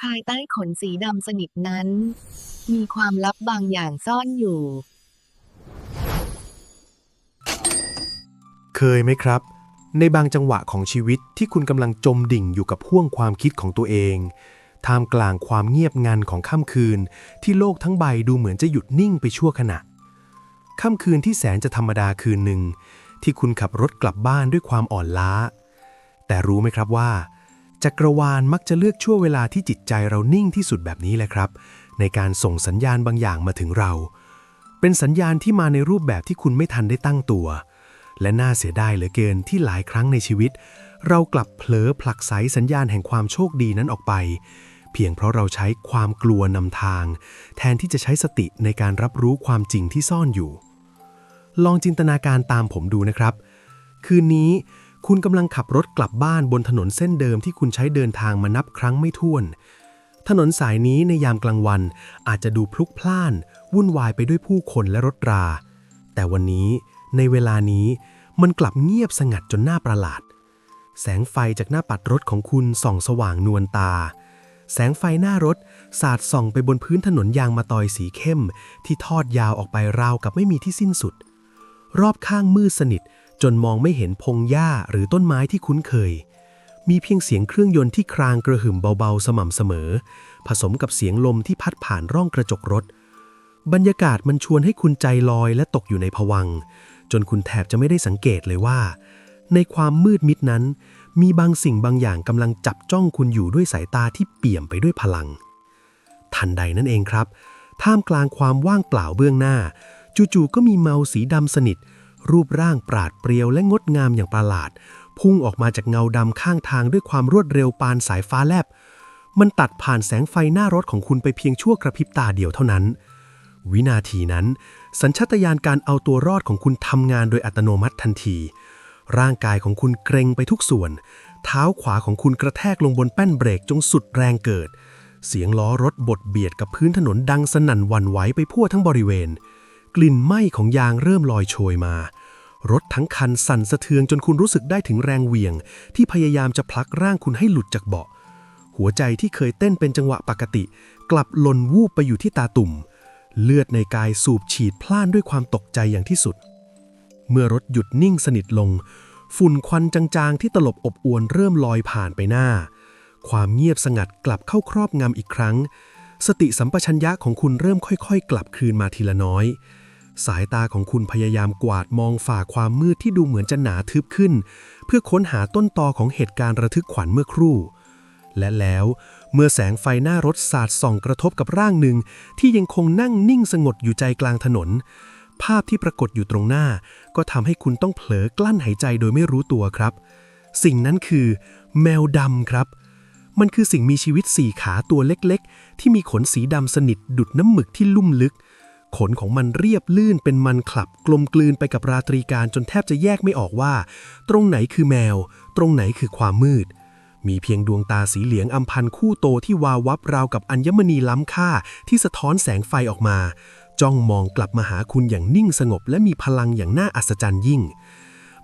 ภายใต้ขนสีดำสนิทนั้นมีความลับบางอย่างซ่อนอยู่เคยไหมครับในบางจังหวะของชีวิตที่คุณกำลังจมดิ่งอยู่กับห้วงความคิดของตัวเองท่ามกลางความเงียบงันของค่ำคืนที่โลกทั้งใบดูเหมือนจะหยุดนิ่งไปชั่วขณะค่ำคืนที่แสนจะธรรมดาคืนหนึ่งที่คุณขับรถกลับบ้านด้วยความอ่อนล้าแต่รู้ไหมครับว่าจักรวาลมักจะเลือกช่วงเวลาที่จิตใจเรานิ่งที่สุดแบบนี้แหละครับในการส่งสัญญาณบางอย่างมาถึงเราเป็นสัญญาณที่มาในรูปแบบที่คุณไม่ทันได้ตั้งตัวและน่าเสียดายเหลือเกินที่หลายครั้งในชีวิตเรากลับเผลอผลักไสสัญญาณแห่งความโชคดีนั้นออกไปเพียงเพราะเราใช้ความกลัวนำทางแทนที่จะใช้สติในการรับรู้ความจริงที่ซ่อนอยู่ลองจินตนาการตามผมดูนะครับคืนนี้คุณกำลังขับรถกลับบ้านบนถนนเส้นเดิมที่คุณใช้เดินทางมานับครั้งไม่ถ้วนถนนสายนี้ในยามกลางวันอาจจะดูพลุกพล่านวุ่นวายไปด้วยผู้คนและรถราแต่วันนี้ในเวลานี้มันกลับเงียบสงัดจนน่าประหลาดแสงไฟจากหน้าปัดรถของคุณส่องสว่างนวลตาแสงไฟหน้ารถสาดส่องไปบนพื้นถนนยางมะตอยสีเข้มที่ทอดยาวออกไปราวกับไม่มีที่สิ้นสุดรอบข้างมืดสนิทจนมองไม่เห็นพงหญ้าหรือต้นไม้ที่คุ้นเคยมีเพียงเสียงเครื่องยนต์ที่ครางกระหึ่มเบาๆสม่ำเสมอผสมกับเสียงลมที่พัดผ่านร่องกระจกรถบรรยากาศมันชวนให้คุณใจลอยและตกอยู่ในภวังค์จนคุณแทบจะไม่ได้สังเกตเลยว่าในความมืดมิดนั้นมีบางสิ่งบางอย่างกำลังจับจ้องคุณอยู่ด้วยสายตาที่เปี่ยมไปด้วยพลังทันใดนั่นเองครับท่ามกลางความว่างเปล่าเบื้องหน้าจู่ๆก็มีเมาสีดำสนิทรูปร่างปราดเปรียวและงดงามอย่างประหลาดพุ่งออกมาจากเงาดำข้างทางด้วยความรวดเร็วปานสายฟ้าแลบมันตัดผ่านแสงไฟหน้ารถของคุณไปเพียงชั่วกระพริบตาเดียวเท่านั้นวินาทีนั้นสัญชาตญาณการเอาตัวรอดของคุณทำงานโดยอัตโนมัติทันทีร่างกายของคุณเกร็งไปทุกส่วนเท้าขวาของคุณกระแทกลงบนแป้นเบรกจงสุดแรงเกิดเสียงล้อรถบดเบียดกับพื้นถนนดังสนั่นหวั่นไหวไปทั่วทั้งบริเวณกลิ่นไหม้ของยางเริ่มลอยโชยมารถทั้งคันสั่นสะเทือนจนคุณรู้สึกได้ถึงแรงเหวี่ยงที่พยายามจะผลักร่างคุณให้หลุดจากเบาะหัวใจที่เคยเต้นเป็นจังหวะปกติกลับหล่นวูบไปอยู่ที่ตาตุ่มเลือดในกายสูบฉีดพล่านด้วยความตกใจอย่างที่สุดเมื่อรถหยุดนิ่งสนิทลงฝุ่นควันจางๆที่ตลบอบอวนเริ่มลอยผ่านไปหน้าความเงียบสงัดกลับเข้าครอบงำอีกครั้งสติสัมปชัญญะของคุณเริ่มค่อยๆกลับคืนมาทีละน้อยสายตาของคุณพยายามกวาดมองฝ่าความมืดที่ดูเหมือนจะหนาทึบขึ้นเพื่อค้นหาต้นตอของเหตุการณ์ระทึกขวัญเมื่อครู่และแล้วเมื่อแสงไฟหน้ารถสาดส่องกระทบกับร่างหนึ่งที่ยังคงนั่งนิ่งสงบอยู่ใจกลางถนนภาพที่ปรากฏอยู่ตรงหน้าก็ทำให้คุณต้องเผลอกลั้นหายใจโดยไม่รู้ตัวครับสิ่งนั้นคือแมวดำครับมันคือสิ่งมีชีวิตสี่ขาตัวเล็กๆที่มีขนสีดำสนิทดุจน้ำหมึกที่ลุ่มลึกขนของมันเรียบลื่นเป็นมันคลับกลมกลืนไปกับราตรีการจนแทบจะแยกไม่ออกว่าตรงไหนคือแมวตรงไหนคือความมืดมีเพียงดวงตาสีเหลืองอำพันคู่โตที่วาววับราวกับอัญมณีล้ำค่าที่สะท้อนแสงไฟออกมาจ้องมองกลับมาหาคุณอย่างนิ่งสงบและมีพลังอย่างน่าอัศจรรย์ยิ่ง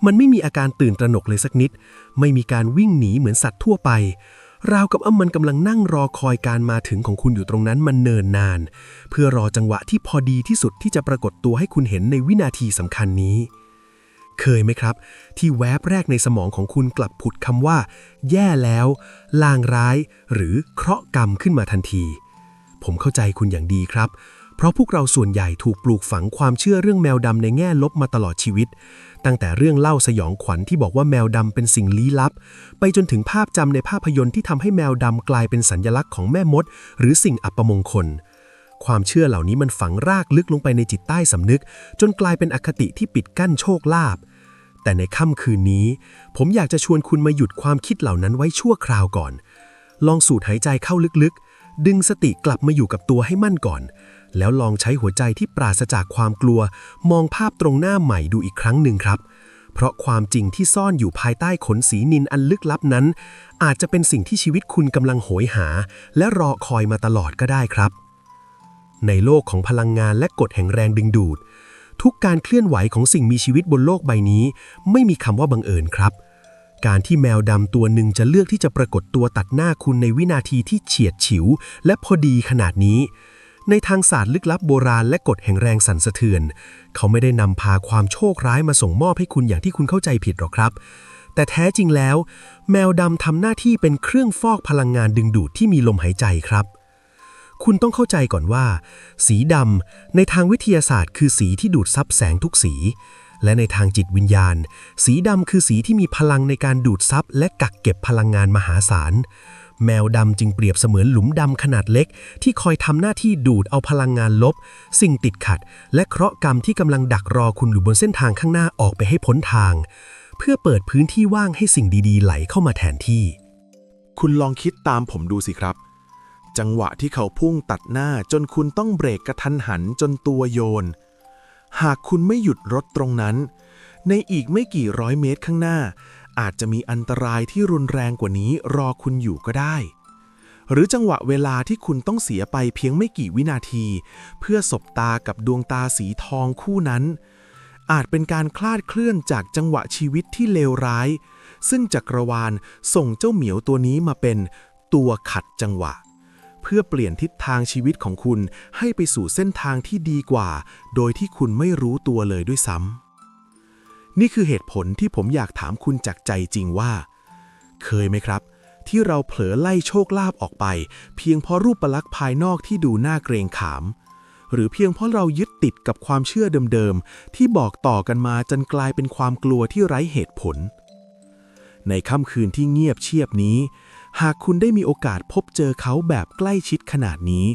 มันไม่มีอาการตื่นตระหนกเลยสักนิดไม่มีการวิ่งหนีเหมือนสัตว์ทั่วไปราวกับมันกำลังนั่งรอคอยการมาถึงของคุณอยู่ตรงนั้นมันเนิ่นนานเพื่อรอจังหวะที่พอดีที่สุดที่จะปรากฏตัวให้คุณเห็นในวินาทีสำคัญนี้เคยไหมครับที่แวบแรกในสมองของคุณกลับผุดคำว่าแย่แล้วลางร้ายหรือเคราะห์กรรมขึ้นมาทันทีผมเข้าใจคุณอย่างดีครับเพราะพวกเราส่วนใหญ่ถูกปลูกฝังความเชื่อเรื่องแมวดำในแง่ลบมาตลอดชีวิตตั้งแต่เรื่องเล่าสยองขวัญที่บอกว่าแมวดำเป็นสิ่งลี้ลับไปจนถึงภาพจำในภาพยนตร์ที่ทำให้แมวดำกลายเป็นสัญลักษณ์ของแม่มดหรือสิ่งอัปมงคลความเชื่อเหล่านี้มันฝังรากลึกลงไปในจิตใต้สำนึกจนกลายเป็นอคติที่ปิดกั้นโชคลาภแต่ในค่ำคืนนี้ผมอยากจะชวนคุณมาหยุดความคิดเหล่านั้นไว้ชั่วคราวก่อนลองสูดหายใจเข้าลึกๆดึงสติกลับมาอยู่กับตัวให้มั่นก่อนแล้วลองใช้หัวใจที่ปราศจากความกลัวมองภาพตรงหน้าใหม่ดูอีกครั้งหนึ่งครับเพราะความจริงที่ซ่อนอยู่ภายใต้ขนสีนิลอันลึกลับนั้นอาจจะเป็นสิ่งที่ชีวิตคุณกำลังโหยหาและรอคอยมาตลอดก็ได้ครับในโลกของพลังงานและกฎแห่งแรงดึงดูดทุกการเคลื่อนไหวของสิ่งมีชีวิตบนโลกใบนี้ไม่มีคำว่าบังเอิญครับ การที่แมวดำตัวหนึ่งจะเลือกที่จะปรากฏตัวตัดหน้าคุณในวินาทีที่เฉียดฉิวและพอดีขนาดนี้ในทางศาสตร์ลึกลับโบราณและกฎแห่งแรงสั่นสะเทือนเขาไม่ได้นำพาความโชคร้ายมาส่งมอบให้คุณอย่างที่คุณเข้าใจผิดหรอกครับแต่แท้จริงแล้วแมวดำทำหน้าที่เป็นเครื่องฟอกพลังงานดึงดูดที่มีลมหายใจครับคุณต้องเข้าใจก่อนว่าสีดำในทางวิทยาศาสตร์คือสีที่ดูดซับแสงทุกสีและในทางจิตวิญญาณสีดำคือสีที่มีพลังในการดูดซับและกักเก็บพลังงานมหาศาลแมวดำจึงเปรียบเสมือนหลุมดำขนาดเล็กที่คอยทำหน้าที่ดูดเอาพลังงานลบสิ่งติดขัดและเคราะห์กรรมที่กำลังดักรอคุณอยู่บนเส้นทางข้างหน้าออกไปให้พ้นทางเพื่อเปิดพื้นที่ว่างให้สิ่งดีๆไหลเข้ามาแทนที่คุณลองคิดตามผมดูสิครับจังหวะที่เขาพุ่งตัดหน้าจนคุณต้องเบรกกระทันหันจนตัวโยนหากคุณไม่หยุดรถตรงนั้นในอีกไม่กี่ร้อยเมตรข้างหน้าอาจจะมีอันตรายที่รุนแรงกว่านี้รอคุณอยู่ก็ได้หรือจังหวะเวลาที่คุณต้องเสียไปเพียงไม่กี่วินาทีเพื่อสบตากับดวงตาสีทองคู่นั้นอาจเป็นการคลาดเคลื่อนจากจังหวะชีวิตที่เลวร้ายซึ่งจักรวาลส่งเจ้าเหมียวตัวนี้มาเป็นตัวขัดจังหวะเพื่อเปลี่ยนทิศทางชีวิตของคุณให้ไปสู่เส้นทางที่ดีกว่าโดยที่คุณไม่รู้ตัวเลยด้วยซ้ำนี่คือเหตุผลที่ผมอยากถามคุณจากใจจริงว่าเคยไหมครับที่เราเผลอไล่โชคลาภออกไปเพียงเพราะรูปลักษณ์ภายนอกที่ดูน่าเกรงขามหรือเพียงเพราะเรายึดติดกับความเชื่อเดิมๆที่บอกต่อกันมาจนกลายเป็นความกลัวที่ไร้เหตุผลในค่ำคืนที่เงียบเชียบนี้หากคุณได้มีโอกาสพบเจอเขาแบบใกล้ชิดขนาดนี้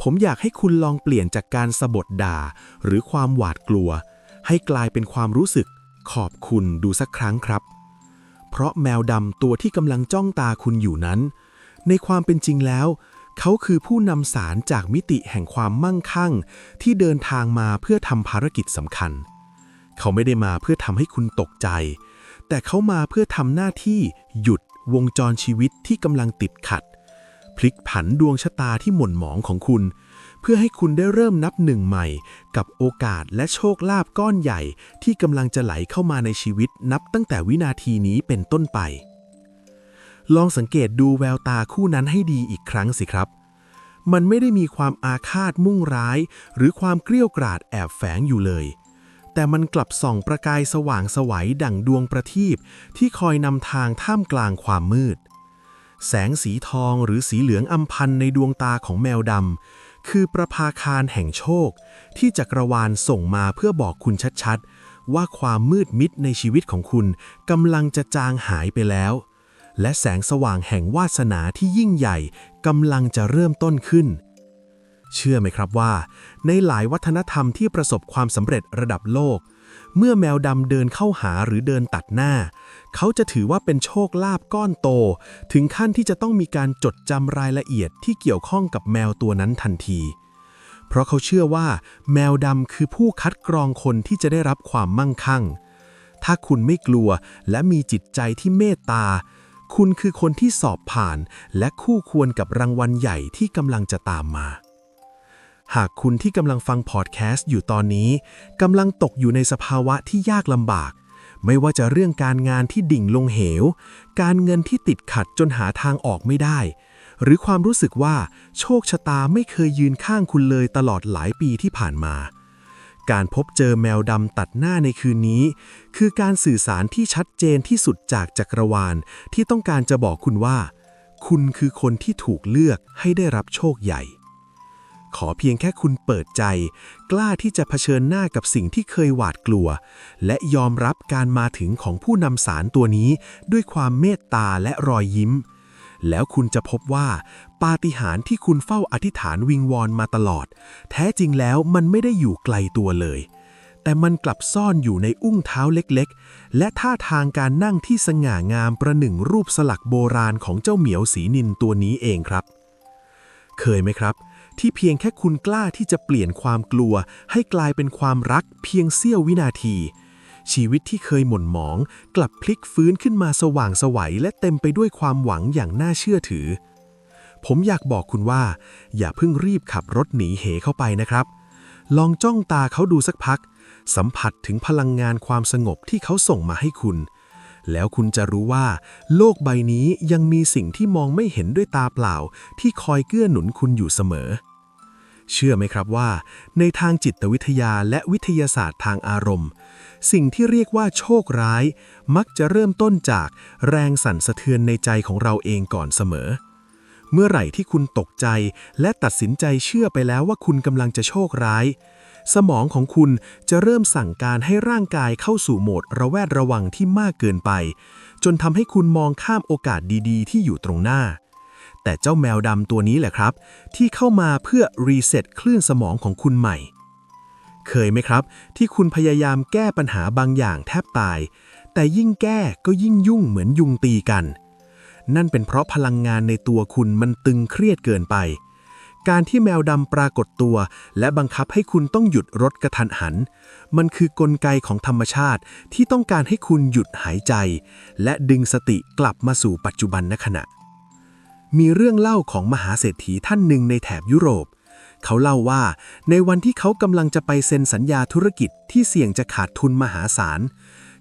ผมอยากให้คุณลองเปลี่ยนจากการสะบดด่าหรือความหวาดกลัวให้กลายเป็นความรู้สึกขอบคุณดูสักครั้งครับเพราะแมวดำตัวที่กำลังจ้องตาคุณอยู่นั้นในความเป็นจริงแล้วเขาคือผู้นำสารจากมิติแห่งความมั่งคั่งที่เดินทางมาเพื่อทำภารกิจสำคัญเขาไม่ได้มาเพื่อทำให้คุณตกใจแต่เขามาเพื่อทำหน้าที่หยุดวงจรชีวิตที่กำลังติดขัดพลิกผันดวงชะตาที่หม่นหมองของคุณเพื่อให้คุณได้เริ่มนับหนึ่งใหม่กับโอกาสและโชคลาภก้อนใหญ่ที่กำลังจะไหลเข้ามาในชีวิตนับตั้งแต่วินาทีนี้เป็นต้นไปลองสังเกตดูแววตาคู่นั้นให้ดีอีกครั้งสิครับมันไม่ได้มีความอาฆาตมุ่งร้ายหรือความเกรี้ยวกราดแอบแฝงอยู่เลยแต่มันกลับส่องประกายสว่างไสวดั่งดวงประทีปที่คอยนำทางท่ามกลางความมืดแสงสีทองหรือสีเหลืองอำพันในดวงตาของแมวดำคือประภาคารแห่งโชคที่จักรวาลส่งมาเพื่อบอกคุณชัดๆว่าความมืดมิดในชีวิตของคุณกำลังจะจางหายไปแล้วและแสงสว่างแห่งวาสนาที่ยิ่งใหญ่กำลังจะเริ่มต้นขึ้นเชื่อไหมครับว่าในหลายวัฒนธรรมที่ประสบความสำเร็จระดับโลกเมื่อแมวดำเดินเข้าหาหรือเดินตัดหน้าเขาจะถือว่าเป็นโชคลาภก้อนโตถึงขั้นที่จะต้องมีการจดจำรายละเอียดที่เกี่ยวข้องกับแมวตัวนั้นทันทีเพราะเขาเชื่อว่าแมวดำคือผู้คัดกรองคนที่จะได้รับความมั่งคั่งถ้าคุณไม่กลัวและมีจิตใจที่เมตตาคุณคือคนที่สอบผ่านและคู่ควรกับรางวัลใหญ่ที่กำลังจะตามมาหากคุณที่กำลังฟังพอดแคสต์อยู่ตอนนี้กำลังตกอยู่ในสภาวะที่ยากลำบากไม่ว่าจะเรื่องการงานที่ดิ่งลงเหวการเงินที่ติดขัดจนหาทางออกไม่ได้หรือความรู้สึกว่าโชคชะตาไม่เคยยืนข้างคุณเลยตลอดหลายปีที่ผ่านมาการพบเจอแมวดำตัดหน้าในคืนนี้คือการสื่อสารที่ชัดเจนที่สุดจากจักรวาลที่ต้องการจะบอกคุณว่าคุณคือคนที่ถูกเลือกให้ได้รับโชคใหญ่ขอเพียงแค่คุณเปิดใจกล้าที่จะเผชิญหน้ากับสิ่งที่เคยหวาดกลัวและยอมรับการมาถึงของผู้นำสารตัวนี้ด้วยความเมตตาและรอยยิ้มแล้วคุณจะพบว่าปาฏิหาริย์ที่คุณเฝ้าอธิษฐานวิงวอนมาตลอดแท้จริงแล้วมันไม่ได้อยู่ไกลตัวเลยแต่มันกลับซ่อนอยู่ในอุ้งเท้าเล็กๆและท่าทางการนั่งที่สง่างามประหนึ่งรูปสลักโบราณของเจ้าเหมียวสีนิลตัวนี้เองครับเคยไหมครับที่เพียงแค่คุณกล้าที่จะเปลี่ยนความกลัวให้กลายเป็นความรักเพียงเสี้ยววินาทีชีวิตที่เคยหม่นหมองกลับพลิกฟื้นขึ้นมาสว่างไสวและเต็มไปด้วยความหวังอย่างน่าเชื่อถือผมอยากบอกคุณว่าอย่าเพิ่งรีบขับรถหนีเหเข้าไปนะครับลองจ้องตาเขาดูสักพักสัมผัสถึงพลังงานความสงบที่เขาส่งมาให้คุณ แล้วคุณจะรู้ว่าโลกใบนี้ยังมีสิ่งที่มองไม่เห็นด้วยตาเปล่าที่คอยเกื้อหนุนคุณอยู่เสมอเชื่อไหมครับว่าในทางจิตวิทยาและวิทยาศาสตร์ทางอารมณ์สิ่งที่เรียกว่าโชคร้ายมักจะเริ่มต้นจากแรงสั่นสะเทือนในใจของเราเองก่อนเสมอเมื่อไหร่ที่คุณตกใจและตัดสินใจเชื่อไปแล้วว่าคุณกำลังจะโชคร้ายสมองของคุณจะเริ่มสั่งการให้ร่างกายเข้าสู่โหมดระแวดระวังที่มากเกินไปจนทำให้คุณมองข้ามโอกาสดีๆที่อยู่ตรงหน้าแต่เจ้าแมวดำตัวนี้แหละครับที่เข้ามาเพื่อรีเซ็ตคลื่นสมองของคุณใหม่เคยไหมครับที่คุณพยายามแก้ปัญหาบางอย่างแทบตายแต่ยิ่งแก้ก็ยิ่งยุ่งเหมือนยุงตีกันนั่นเป็นเพราะพลังงานในตัวคุณมันตึงเครียดเกินไปการที่แมวดำปรากฏตัวและบังคับให้คุณต้องหยุดรถกระทันหันมันคือกลไกของธรรมชาติที่ต้องการให้คุณหยุดหายใจและดึงสติกลับมาสู่ปัจจุบันณขณะมีเรื่องเล่าของมหาเศรษฐีท่านหนึ่งในแถบยุโรปเขาเล่าว่าในวันที่เขากำลังจะไปเซ็นสัญญาธุรกิจที่เสี่ยงจะขาดทุนมหาศาล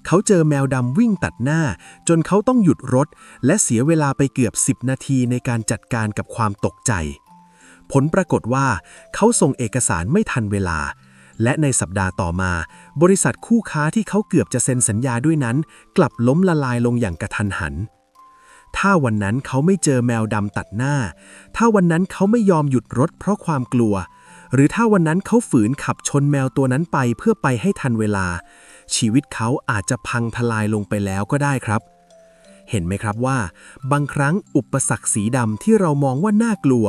เขาเจอแมวดำวิ่งตัดหน้าจนเขาต้องหยุดรถและเสียเวลาไปเกือบ10 นาทีในการจัดการกับความตกใจผลปรากฏว่าเขาส่งเอกสารไม่ทันเวลาและในสัปดาห์ต่อมาบริษัทคู่ค้าที่เขาเกือบจะเซ็นสัญญาด้วยนั้นกลับล้มละลายลงอย่างกระทันหันถ้าวันนั้นเขาไม่เจอแมวดำตัดหน้าถ้าวันนั้นเขาไม่ยอมหยุดรถเพราะความกลัวหรือถ้าวันนั้นเขาฝืนขับชนแมวตัวนั้นไปเพื่อไปให้ทันเวลาชีวิตเขาอาจจะพังทลายลงไปแล้วก็ได้ครับเห็นไหมครับว่าบางครั้งอุปสรรคสีดำที่เรามองว่าน่ากลัว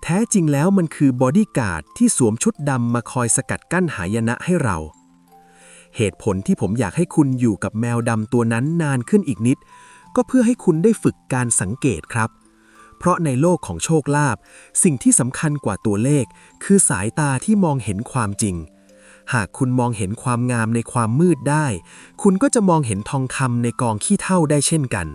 แท้จริงแล้วมันคือบอดี้การ์ดที่สวมชุดดำมาคอยสกัดกั้นหายนะให้เราเหตุผลที่ผมอยากให้คุณอยู่กับแมวดำตัวนั้นนานขึ้นอีกนิดก็เพื่อให้คุณได้ฝึกการสังเกตครับเพราะในโลกของโชคลาภสิ่งที่สำคัญกว่าตัวเลขคือสายตาที่มองเห็นความจริงหากคุณมองเห็นความงามในความมืดได้คุณก็จะมองเห็นทองคำในกองขี้เถ้าได้เช่นกัน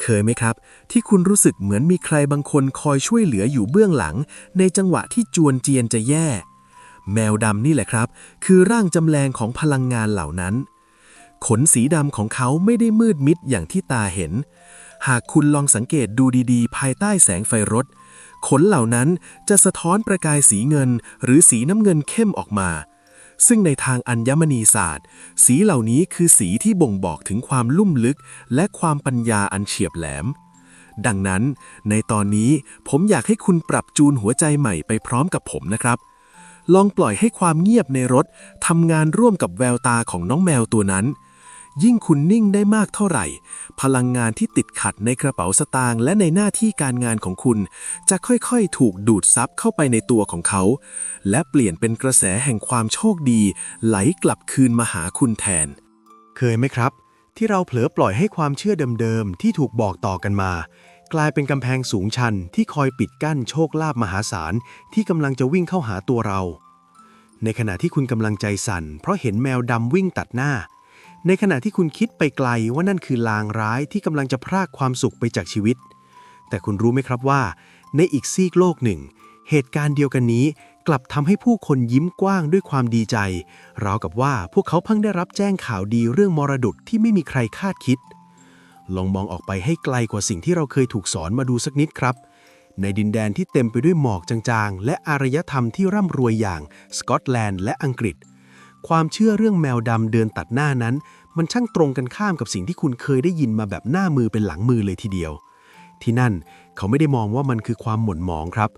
เคยไหมครับที่คุณรู้สึกเหมือนมีใครบางคนคอยช่วยเหลืออยู่เบื้องหลังในจังหวะที่จวนเจียนจะแย่แมวดำนี่แหละครับคือร่างจำแรงของพลังงานเหล่านั้นขนสีดำของเขาไม่ได้มืดมิดอย่างที่ตาเห็นหากคุณลองสังเกตดูดีๆภายใต้แสงไฟรถขนเหล่านั้นจะสะท้อนประกายสีเงินหรือสีน้ำเงินเข้มออกมาซึ่งในทางอัญมณีศาสตร์สีเหล่านี้คือสีที่บ่งบอกถึงความลุ่มลึกและความปัญญาอันเฉียบแหลมดังนั้นในตอนนี้ผมอยากให้คุณปรับจูนหัวใจใหม่ไปพร้อมกับผมนะครับลองปล่อยให้ความเงียบในรถทำงานร่วมกับแววตาของน้องแมวตัวนั้นยิ่งคุณนิ่งได้มากเท่าไหร่พลังงานที่ติดขัดในกระเป๋าสตางค์และในหน้าที่การงานของคุณจะค่อยๆถูกดูดซับเข้าไปในตัวของเขาและเปลี่ยนเป็นกระแสแห่งความโชคดีไหลกลับคืนมาหาคุณแทนเคยไหมครับที่เราเผลอปล่อยให้ความเชื่อเดิมๆที่ถูกบอกต่อกันมากลายเป็นกำแพงสูงชันที่คอยปิดกั้นโชคลาภมหาศาลที่กำลังจะวิ่งเข้าหาตัวเราในขณะที่คุณกำลังใจสั่นเพราะเห็นแมวดำวิ่งตัดหน้าในขณะที่คุณคิดไปไกลว่านั่นคือลางร้ายที่กำลังจะพรากความสุขไปจากชีวิตแต่คุณรู้ไหมครับว่าในอีกซีกโลกหนึ่งเหตุการณ์เดียวกันนี้กลับทำให้ผู้คนยิ้มกว้างด้วยความดีใจราวกับว่าพวกเขาเพิ่งได้รับแจ้งข่าวดีเรื่องมรดกที่ไม่มีใครคาดคิดลองมองออกไปให้ไกลกว่าสิ่งที่เราเคยถูกสอนมาดูสักนิดครับในดินแดนที่เต็มไปด้วยหมอกจางๆและอารยธรรมที่ร่ำรวยอย่างสกอตแลนด์และอังกฤษความเชื่อเรื่องแมวดำเดินตัดหน้านั้นมันช่างตรงกันข้ามกับสิ่งที่คุณเคยได้ยินมาแบบหน้ามือเป็นหลังมือเลยทีเดียวที่นั่นเขาไม่ได้มองว่ามันคือความหม่นหมองครับ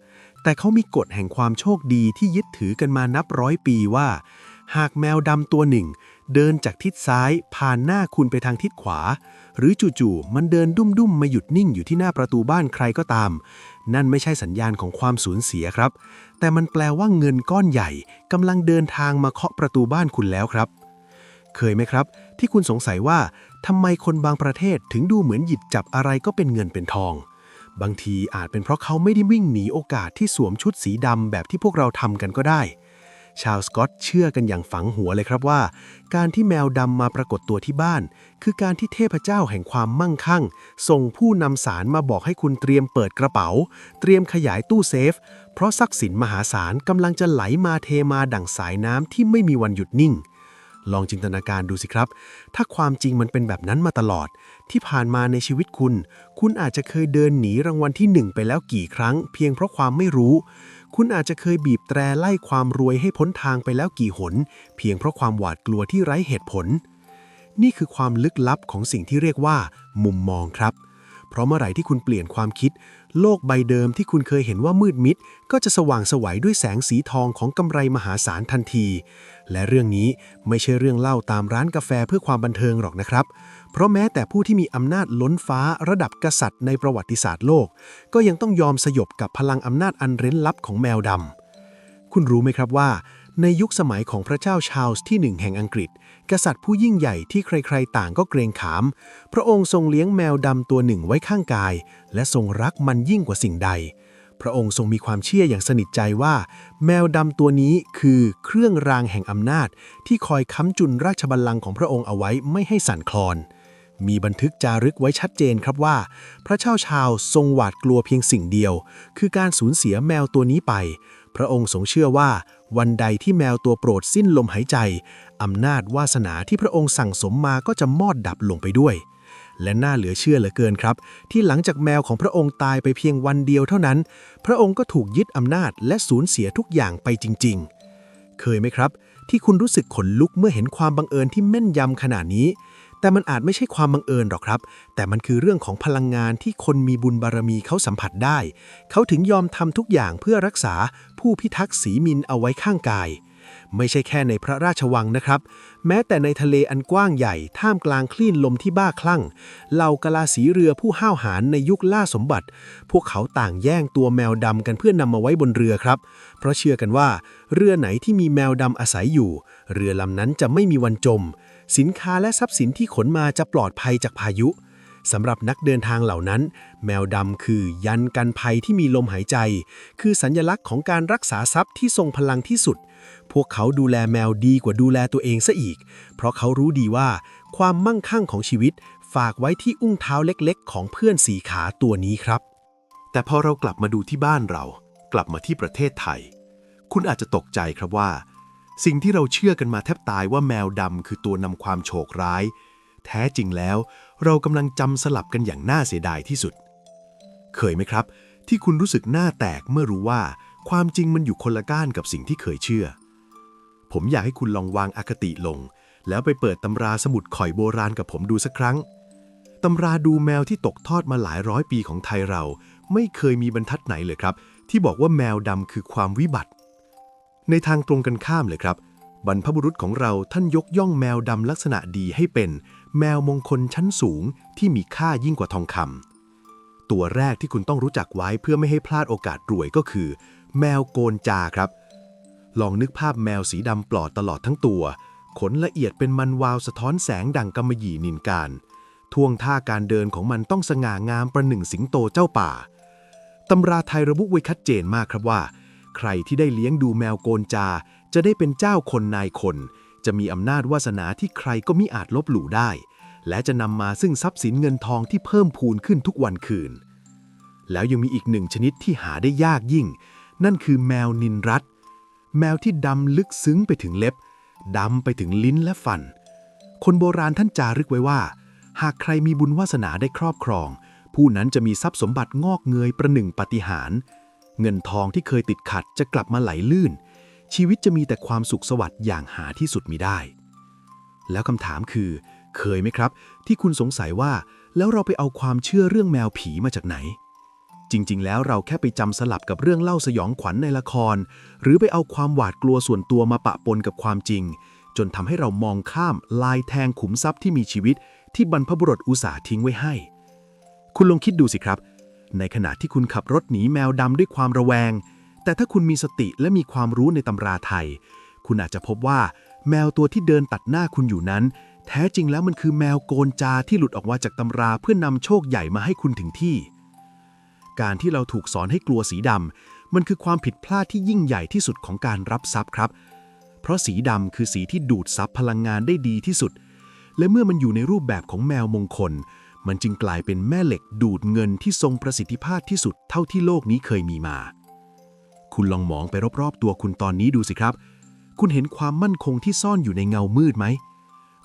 แต่เขามีกฎแห่งความโชคดีที่ยึดถือกันมานับร้อยปีว่าหากแมวดำตัวหนึ่งเดินจากทิศซ้ายผ่านหน้าคุณไปทางทิศขวาหรือจู่ๆมันเดินดุ้มๆมาหยุดนิ่งอยู่ที่หน้าประตูบ้านใครก็ตามนั่นไม่ใช่สัญญาณของความสูญเสียครับแต่มันแปลว่าเงินก้อนใหญ่กำลังเดินทางมาเคาะประตูบ้านคุณแล้วครับเคยไหมครับที่คุณสงสัยว่าทำไมคนบางประเทศถึงดูเหมือนหยิบจับอะไรก็เป็นเงินเป็นทองบางทีอาจเป็นเพราะเขาไม่ได้วิ่งหนีโอกาสที่สวมชุดสีดำแบบที่พวกเราทำกันก็ได้ชาวสกอตเชื่อกันอย่างฝังหัวเลยครับว่าการที่แมวดำมาปรากฏตัวที่บ้านคือการที่เทพเจ้าแห่งความมั่งคั่งส่งผู้นำสารมาบอกให้คุณเตรียมเปิดกระเป๋าเตรียมขยายตู้เซฟเพราะทรัพย์สินมหาศาลกำลังจะไหลมาเทมาดั่งสายน้ำที่ไม่มีวันหยุดนิ่ง ลองจินตนาการดูสิครับถ้าความจริงมันเป็นแบบนั้นมาตลอดที่ผ่านมาในชีวิตคุณอาจจะเคยเดินหนีรางวัลที่1ไปแล้วกี่ครั้งเพียงเพราะความไม่รู้คุณอาจจะเคยบีบแตรไล่ความรวยให้พ้นทางไปแล้วกี่หนเพียงเพราะความหวาดกลัวที่ไร้เหตุผลนี่คือความลึกลับของสิ่งที่เรียกว่ามุมมองครับเพราะเมื่อไหร่ที่คุณเปลี่ยนความคิดโลกใบเดิมที่คุณเคยเห็นว่ามืดมิดก็จะสว่างไสวด้วยแสงสีทองของกำไรมหาศาลทันทีและเรื่องนี้ไม่ใช่เรื่องเล่าตามร้านกาแฟเพื่อความบันเทิงหรอกนะครับเพราะแม้แต่ผู้ที่มีอำนาจล้นฟ้าระดับกษัตริย์ในประวัติศาสตร์โลกก็ยังต้องยอมสยบกับพลังอำนาจอันเร้นลับของแมวดำคุณรู้ไหมครับว่าในยุคสมัยของพระเจ้าชาร์ลส์ที่1แห่งอังกฤษกษัตริย์ผู้ยิ่งใหญ่ที่ใครๆต่างก็เกรงขามพระองค์ทรงเลี้ยงแมวดำตัวหนึ่งไว้ข้างกายและทรงรักมันยิ่งกว่าสิ่งใดพระองค์ทรงมีความเชื่ออย่างสนิทใจว่าแมวดำตัวนี้คือเครื่องรางแห่งอำนาจที่คอยค้ำจุนราชบัลลังก์ของพระองค์เอาไว้ไม่ให้สั่นคลอนมีบันทึกจารึกไว้ชัดเจนครับว่าพระเจ้าชาร์ลส์ทรงหวาดกลัวเพียงสิ่งเดียวคือการสูญเสียแมวตัวนี้ไปพระองค์ทรงเชื่อว่าวันใดที่แมวตัวโปรดสิ้นลมหายใจอำนาจวาสนาที่พระองค์สั่งสมมาก็จะมอดดับลงไปด้วยและน่าเหลือเชื่อเหลือเกินครับที่หลังจากแมวของพระองค์ตายไปเพียงวันเดียวเท่านั้นพระองค์ก็ถูกยึดอำนาจและสูญเสียทุกอย่างไปจริงๆเคยไหมครับที่คุณรู้สึกขนลุกเมื่อเห็นความบังเอิญที่แม่นยำขนาดนี้แต่มันอาจไม่ใช่ความบังเอิญหรอกครับแต่มันคือเรื่องของพลังงานที่คนมีบุญบารมีเขาสัมผัสได้เขาถึงยอมทำทุกอย่างเพื่อรักษาผู้พิทักษ์ศรีมินเอาไว้ข้างกายไม่ใช่แค่ในพระราชวังนะครับแม้แต่ในทะเลอันกว้างใหญ่ท่ามกลางคลื่นลมที่บ้าคลั่งเหล่ากะลาสีเรือผู้ห้าวหาญในยุคล่าสมบัติพวกเขาต่างแย่งตัวแมวดำกันเพื่อนำมาไว้บนเรือครับเพราะเชื่อกันว่าเรือไหนที่มีแมวดำอาศัยอยู่เรือลำนั้นจะไม่มีวันจมสินค้าและทรัพย์สินที่ขนมาจะปลอดภัยจากพายุสำหรับนักเดินทางเหล่านั้นแมวดำคือยันกันภัยที่มีลมหายใจคือสัญลักษณ์ของการรักษาทรัพย์ที่ทรงพลังที่สุดพวกเขาดูแลแมวดีกว่าดูแลตัวเองซะอีกเพราะเขารู้ดีว่าความมั่งคั่งของชีวิตฝากไว้ที่อุ้งเท้าเล็กๆของเพื่อนสีขาตัวนี้ครับแต่พอเรากลับมาดูที่บ้านเรากลับมาที่ประเทศไทยคุณอาจจะตกใจครับว่าสิ่งที่เราเชื่อกันมาแทบตายว่าแมวดำคือตัวนำความโชคร้ายแท้จริงแล้วเรากำลังจำสลับกันอย่างน่าเสียดายที่สุดเคยไหมครับที่คุณรู้สึกหน้าแตกเมื่อรู้ว่าความจริงมันอยู่คนละก้านกับสิ่งที่เคยเชื่อผมอยากให้คุณลองวางอคติลงแล้วไปเปิดตำราสมุดข่อยโบราณกับผมดูสักครั้งตำราดูแมวที่ตกทอดมาหลายร้อยปีของไทยเราไม่เคยมีบรรทัดไหนเลยครับที่บอกว่าแมวดำคือความวิบัติในทางตรงกันข้ามเลยครับบรรพบุรุษของเราท่านยกย่องแมวดำลักษณะดีให้เป็นแมวมงคลชั้นสูงที่มีค่ายิ่งกว่าทองคำตัวแรกที่คุณต้องรู้จักไว้เพื่อไม่ให้พลาดโอกาสรวยก็คือแมวโกนจาครับลองนึกภาพแมวสีดำปลอดตลอดทั้งตัวขนละเอียดเป็นมันวาวสะท้อนแสงดังกำมะหยี่นินการท่วงท่าการเดินของมันต้องสง่างามประหนึ่งสิงโตเจ้าป่าตำราไทยระบุไว้ชัดเจนมากครับว่าใครที่ได้เลี้ยงดูแมวโกนจาจะได้เป็นเจ้าคนนายคนจะมีอำนาจวาสนาที่ใครก็มิอาจลบหลู่ได้และจะนำมาซึ่งทรัพย์สินเงินทองที่เพิ่มพูนขึ้นทุกวันคืนแล้วยังมีอีกหนึ่งชนิดที่หาได้ยากยิ่งนั่นคือแมวนิลรัตน์แมวที่ดำลึกซึ้งไปถึงเล็บดำไปถึงลิ้นและฟันคนโบราณท่านจารึกไว้ว่าหากใครมีบุญวาสนาได้ครอบครองผู้นั้นจะมีทรัพย์สมบัติงอกเงยประหนึ่งปาฏิหาริย์เงินทองที่เคยติดขัดจะกลับมาไหลลื่นชีวิตจะมีแต่ความสุขสวัสดิ์อย่างหาที่สุดมิได้แล้วคำถามคือเคยไหมครับที่คุณสงสัยว่าแล้วเราไปเอาความเชื่อเรื่องแมวผีมาจากไหนจริงๆแล้วเราแค่ไปจำสลับกับเรื่องเล่าสยองขวัญในละครหรือไปเอาความหวาดกลัวส่วนตัวมาปะปนกับความจริงจนทำให้เรามองข้ามลายแทงขุมทรัพย์ที่มีชีวิตที่บรรพบุรุษอุตส่าห์ทิ้งไว้ให้คุณลองคิดดูสิครับในขณะที่คุณขับรถหนีแมวดำด้วยความระแวงแต่ถ้าคุณมีสติและมีความรู้ในตำราไทยคุณอาจจะพบว่าแมวตัวที่เดินตัดหน้าคุณอยู่นั้นแท้จริงแล้วมันคือแมวโกนจาที่หลุดออกมาจากตำราเพื่อนำโชคใหญ่มาให้คุณถึงที่การที่เราถูกสอนให้กลัวสีดำมันคือความผิดพลาดที่ยิ่งใหญ่ที่สุดของการรับทรัพย์ครับเพราะสีดำคือสีที่ดูดซับพลังงานได้ดีที่สุดและเมื่อมันอยู่ในรูปแบบของแมวมงคลมันจึงกลายเป็นแม่เหล็กดูดเงินที่ทรงประสิทธิภาพที่สุดเท่าที่โลกนี้เคยมีมาคุณลองมองไปรอบๆตัวคุณตอนนี้ดูสิครับ คุณเห็นความมั่นคงที่ซ่อนอยู่ในเงามืดไหม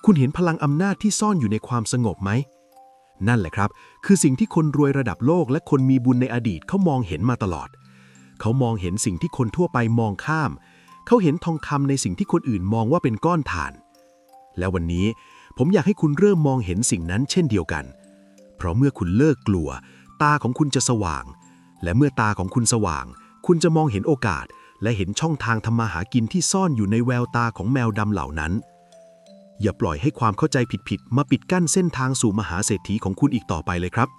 คุณเห็นพลังอำนาจที่ซ่อนอยู่ในความสงบไหมนั่นแหละครับคือสิ่งที่คนรวยระดับโลกและคนมีบุญในอดีตเขามองเห็นมาตลอดเขามองเห็นสิ่งที่คนทั่วไปมองข้ามเขาเห็นทองคำในสิ่งที่คนอื่นมองว่าเป็นก้อนถ่านแล้ววันนี้ผมอยากให้คุณเริ่มมองเห็นสิ่งนั้นเช่นเดียวกันเพราะเมื่อคุณเลิกกลัวตาของคุณจะสว่างและเมื่อตาของคุณสว่างคุณจะมองเห็นโอกาสและเห็นช่องทางทำมาหากินที่ซ่อนอยู่ในแววตาของแมวดำเหล่านั้นอย่าปล่อยให้ความเข้าใจผิดๆมาปิดกั้นเส้นทางสู่มหาเศรษฐีของคุณอีกต่อไปเลยครับ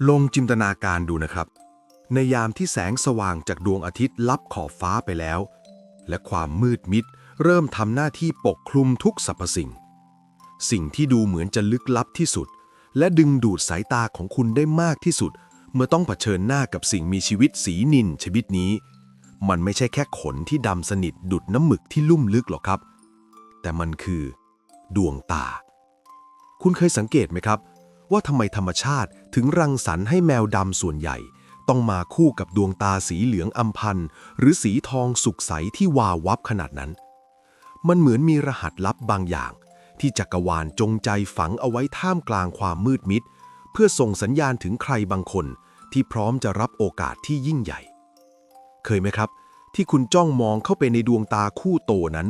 ลองจินตนาการดูนะครับในยามที่แสงสว่างจากดวงอาทิตย์ลับขอบฟ้าไปแล้วและความมืดมิดเริ่มทำหน้าที่ปกคลุมทุกสรรพสิ่งสิ่งที่ดูเหมือนจะลึกลับที่สุดและดึงดูดสายตาของคุณได้มากที่สุดเมื่อต้องเผชิญหน้ากับสิ่งมีชีวิตสีนิลชนิดนี้มันไม่ใช่แค่ขนที่ดำสนิทดุจน้ำหมึกที่ลุ่มลึกหรอกครับแต่มันคือดวงตาคุณเคยสังเกตไหมครับว่าทำไมธรรมชาติถึงรังสรรค์ให้แมวดำส่วนใหญ่ต้องมาคู่กับดวงตาสีเหลืองอำพันหรือสีทองสุกใสที่วาววับขนาดนั้นมันเหมือนมีรหัสลับบางอย่างที่จักรวาลจงใจฝังเอาไว้ท่ามกลางความมืดมิดเพื่อส่งสัญญาณถึงใครบางคนที่พร้อมจะรับโอกาสที่ยิ่งใหญ่เคยไหมครับที่คุณจ้องมองเข้าไปในดวงตาคู่โตนั้น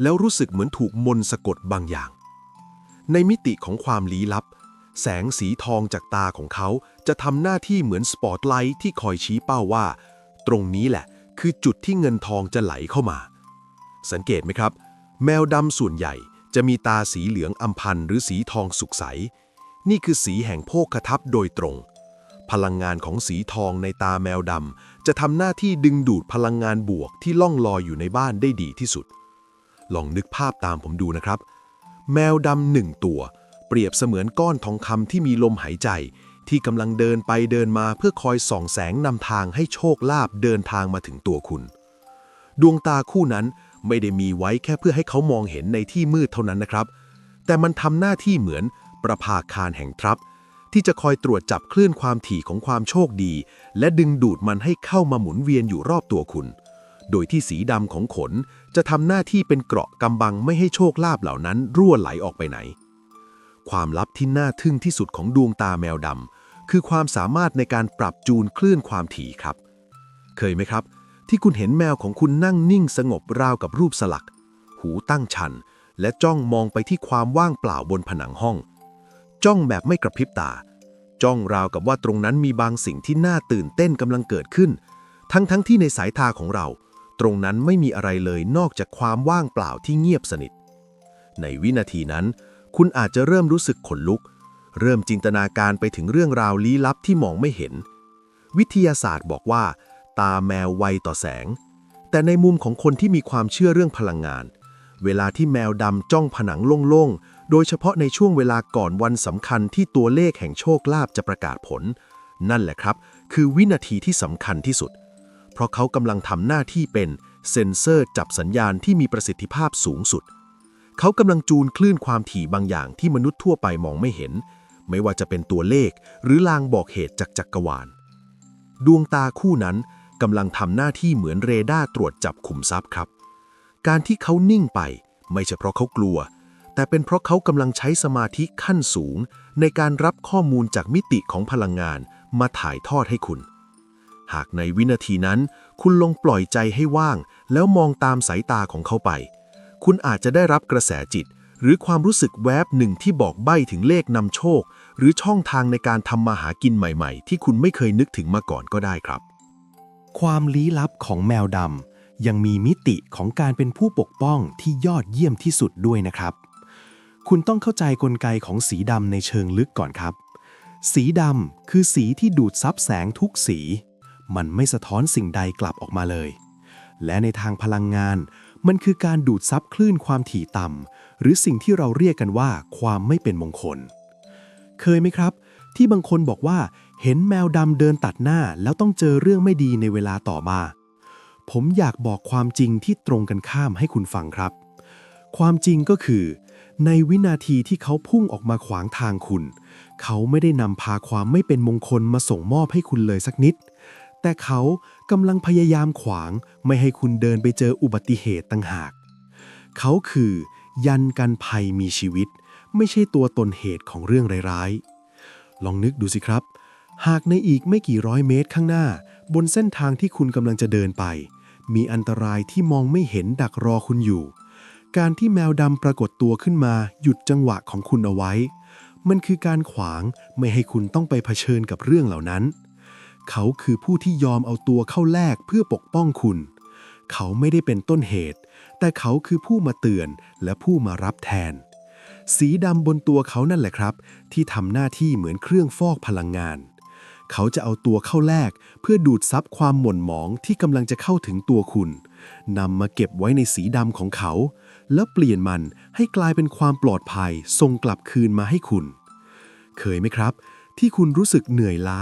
แล้วรู้สึกเหมือนถูกมนต์สะกดบางอย่างในมิติของความลี้ลับแสงสีทองจากตาของเขาจะทำหน้าที่เหมือนสปอตไลท์ที่คอยชี้เป้าว่าตรงนี้แหละคือจุดที่เงินทองจะไหลเข้ามาสังเกตไหมครับแมวดำส่วนใหญ่จะมีตาสีเหลืองอำพันหรือสีทองสุกใสนี่คือสีแห่งโภคทรัพย์โดยตรงพลังงานของสีทองในตาแมวดำจะทำหน้าที่ดึงดูดพลังงานบวกที่ล่องลอยอยู่ในบ้านได้ดีที่สุดลองนึกภาพตามผมดูนะครับแมวดำหนึ่งตัวเปรียบเสมือนก้อนทองคำที่มีลมหายใจที่กำลังเดินไปเดินมาเพื่อคอยส่องแสงนำทางให้โชคลาภเดินทางมาถึงตัวคุณดวงตาคู่นั้นไม่ได้มีไว้แค่เพื่อให้เขามองเห็นในที่มืดเท่านั้นนะครับแต่มันทำหน้าที่เหมือนประภาคารแห่งทรัพย์ที่จะคอยตรวจจับคลื่นความถี่ของความโชคดีและดึงดูดมันให้เข้ามาหมุนเวียนอยู่รอบตัวคุณโดยที่สีดำของขนจะทำหน้าที่เป็นเกราะกำบังไม่ให้โชคลาภเหล่านั้นรั่วไหลออกไปไหนความลับที่น่าทึ่งที่สุดของดวงตาแมวดำคือความสามารถในการปรับจูนคลื่นความถี่ครับเคยไหมครับที่คุณเห็นแมวของคุณนั่งนิ่งสงบราวกับรูปสลักหูตั้งชันและจ้องมองไปที่ความว่างเปล่าบนผนังห้องจ้องแบบไม่กระพริบตาจ้องราวกับว่าตรงนั้นมีบางสิ่งที่น่าตื่นเต้นกำลังเกิดขึ้นทั้งที่ในสายตาของเราตรงนั้นไม่มีอะไรเลยนอกจากความว่างเปล่าที่เงียบสนิทในวินาทีนั้นคุณอาจจะเริ่มรู้สึกขนลุกเริ่มจินตนาการไปถึงเรื่องราวลี้ลับที่มองไม่เห็นวิทยาศาสตร์บอกว่าตาแมวไวต่อแสงแต่ในมุมของคนที่มีความเชื่อเรื่องพลังงานเวลาที่แมวดำจ้องผนังโล่งๆโดยเฉพาะในช่วงเวลาก่อนวันสำคัญที่ตัวเลขแห่งโชคลาภจะประกาศผลนั่นแหละครับคือวินาทีที่สำคัญที่สุดเพราะเขากำลังทำหน้าที่เป็นเซ็นเซอร์จับสัญญาณที่มีประสิทธิภาพสูงสุดเขากำลังจูนคลื่นความถี่บางอย่างที่มนุษย์ทั่วไปมองไม่เห็นไม่ว่าจะเป็นตัวเลขหรือลางบอกเหตุจากจักรวาลดวงตาคู่นั้นกำลังทำหน้าที่เหมือนเรดาร์ตรวจจับขุมทรัพย์ครับการที่เขานิ่งไปไม่ใช่เพราะเขากลัวแต่เป็นเพราะเขากำลังใช้สมาธิขั้นสูงในการรับข้อมูลจากมิติของพลังงานมาถ่ายทอดให้คุณหากในวินาทีนั้นคุณลงปล่อยใจให้ว่างแล้วมองตามสายตาของเขาไปคุณอาจจะได้รับกระแสจิตหรือความรู้สึกแวบหนึ่งที่บอกใบ้ถึงเลขนำโชคหรือช่องทางในการทำมาหากินใหม่ๆที่คุณไม่เคยนึกถึงมาก่อนก็ได้ครับความลี้ลับของแมวดำยังมีมิติของการเป็นผู้ปกป้องที่ยอดเยี่ยมที่สุดด้วยนะครับคุณต้องเข้าใจกลไกของสีดำในเชิงลึกก่อนครับสีดำคือสีที่ดูดซับแสงทุกสีมันไม่สะท้อนสิ่งใดกลับออกมาเลยและในทางพลังงานมันคือการดูดซับคลื่นความถี่ต่ำหรือสิ่งที่เราเรียกกันว่าความไม่เป็นมงคลเคยไหมครับที่บางคนบอกว่าเห็นแมวดำเดินตัดหน้าแล้วต้องเจอเรื่องไม่ดีในเวลาต่อมาผมอยากบอกความจริงที่ตรงกันข้ามให้คุณฟังครับความจริงก็คือในวินาทีที่เขาพุ่งออกมาขวางทางคุณเขาไม่ได้นำพาความไม่เป็นมงคลมาส่งมอบให้คุณเลยสักนิดแต่เขา กำลังพยายามขวางไม่ให้คุณเดินไปเจออุบัติเหตุต่างหากเขาคือยันกันภัยมีชีวิตไม่ใช่ตัวตนเหตุของเรื่องร้ายๆลองนึกดูสิครับหากในอีกไม่กี่ร้อยเมตรข้างหน้าบนเส้นทางที่คุณกำลังจะเดินไปมีอันตรายที่มองไม่เห็นดักรอคุณอยู่การที่แมวดำปรากฏตัวขึ้นมาหยุดจังหวะของคุณเอาไว้มันคือการขวางไม่ให้คุณต้องไปเผชิญกับเรื่องเหล่านั้นเขาคือผู้ที่ยอมเอาตัวเข้าแลกเพื่อปกป้องคุณเขาไม่ได้เป็นต้นเหตุแต่เขาคือผู้มาเตือนและผู้มารับแทนสีดำบนตัวเขานั่นแหละครับที่ทำหน้าที่เหมือนเครื่องฟอกพลังงานเขาจะเอาตัวเข้าแลกเพื่อดูดซับความหม่นหมองที่กำลังจะเข้าถึงตัวคุณนำมาเก็บไว้ในสีดำของเขาแล้วเปลี่ยนมันให้กลายเป็นความปลอดภัยส่งกลับคืนมาให้คุณเคยไหมครับที่คุณรู้สึกเหนื่อยล้า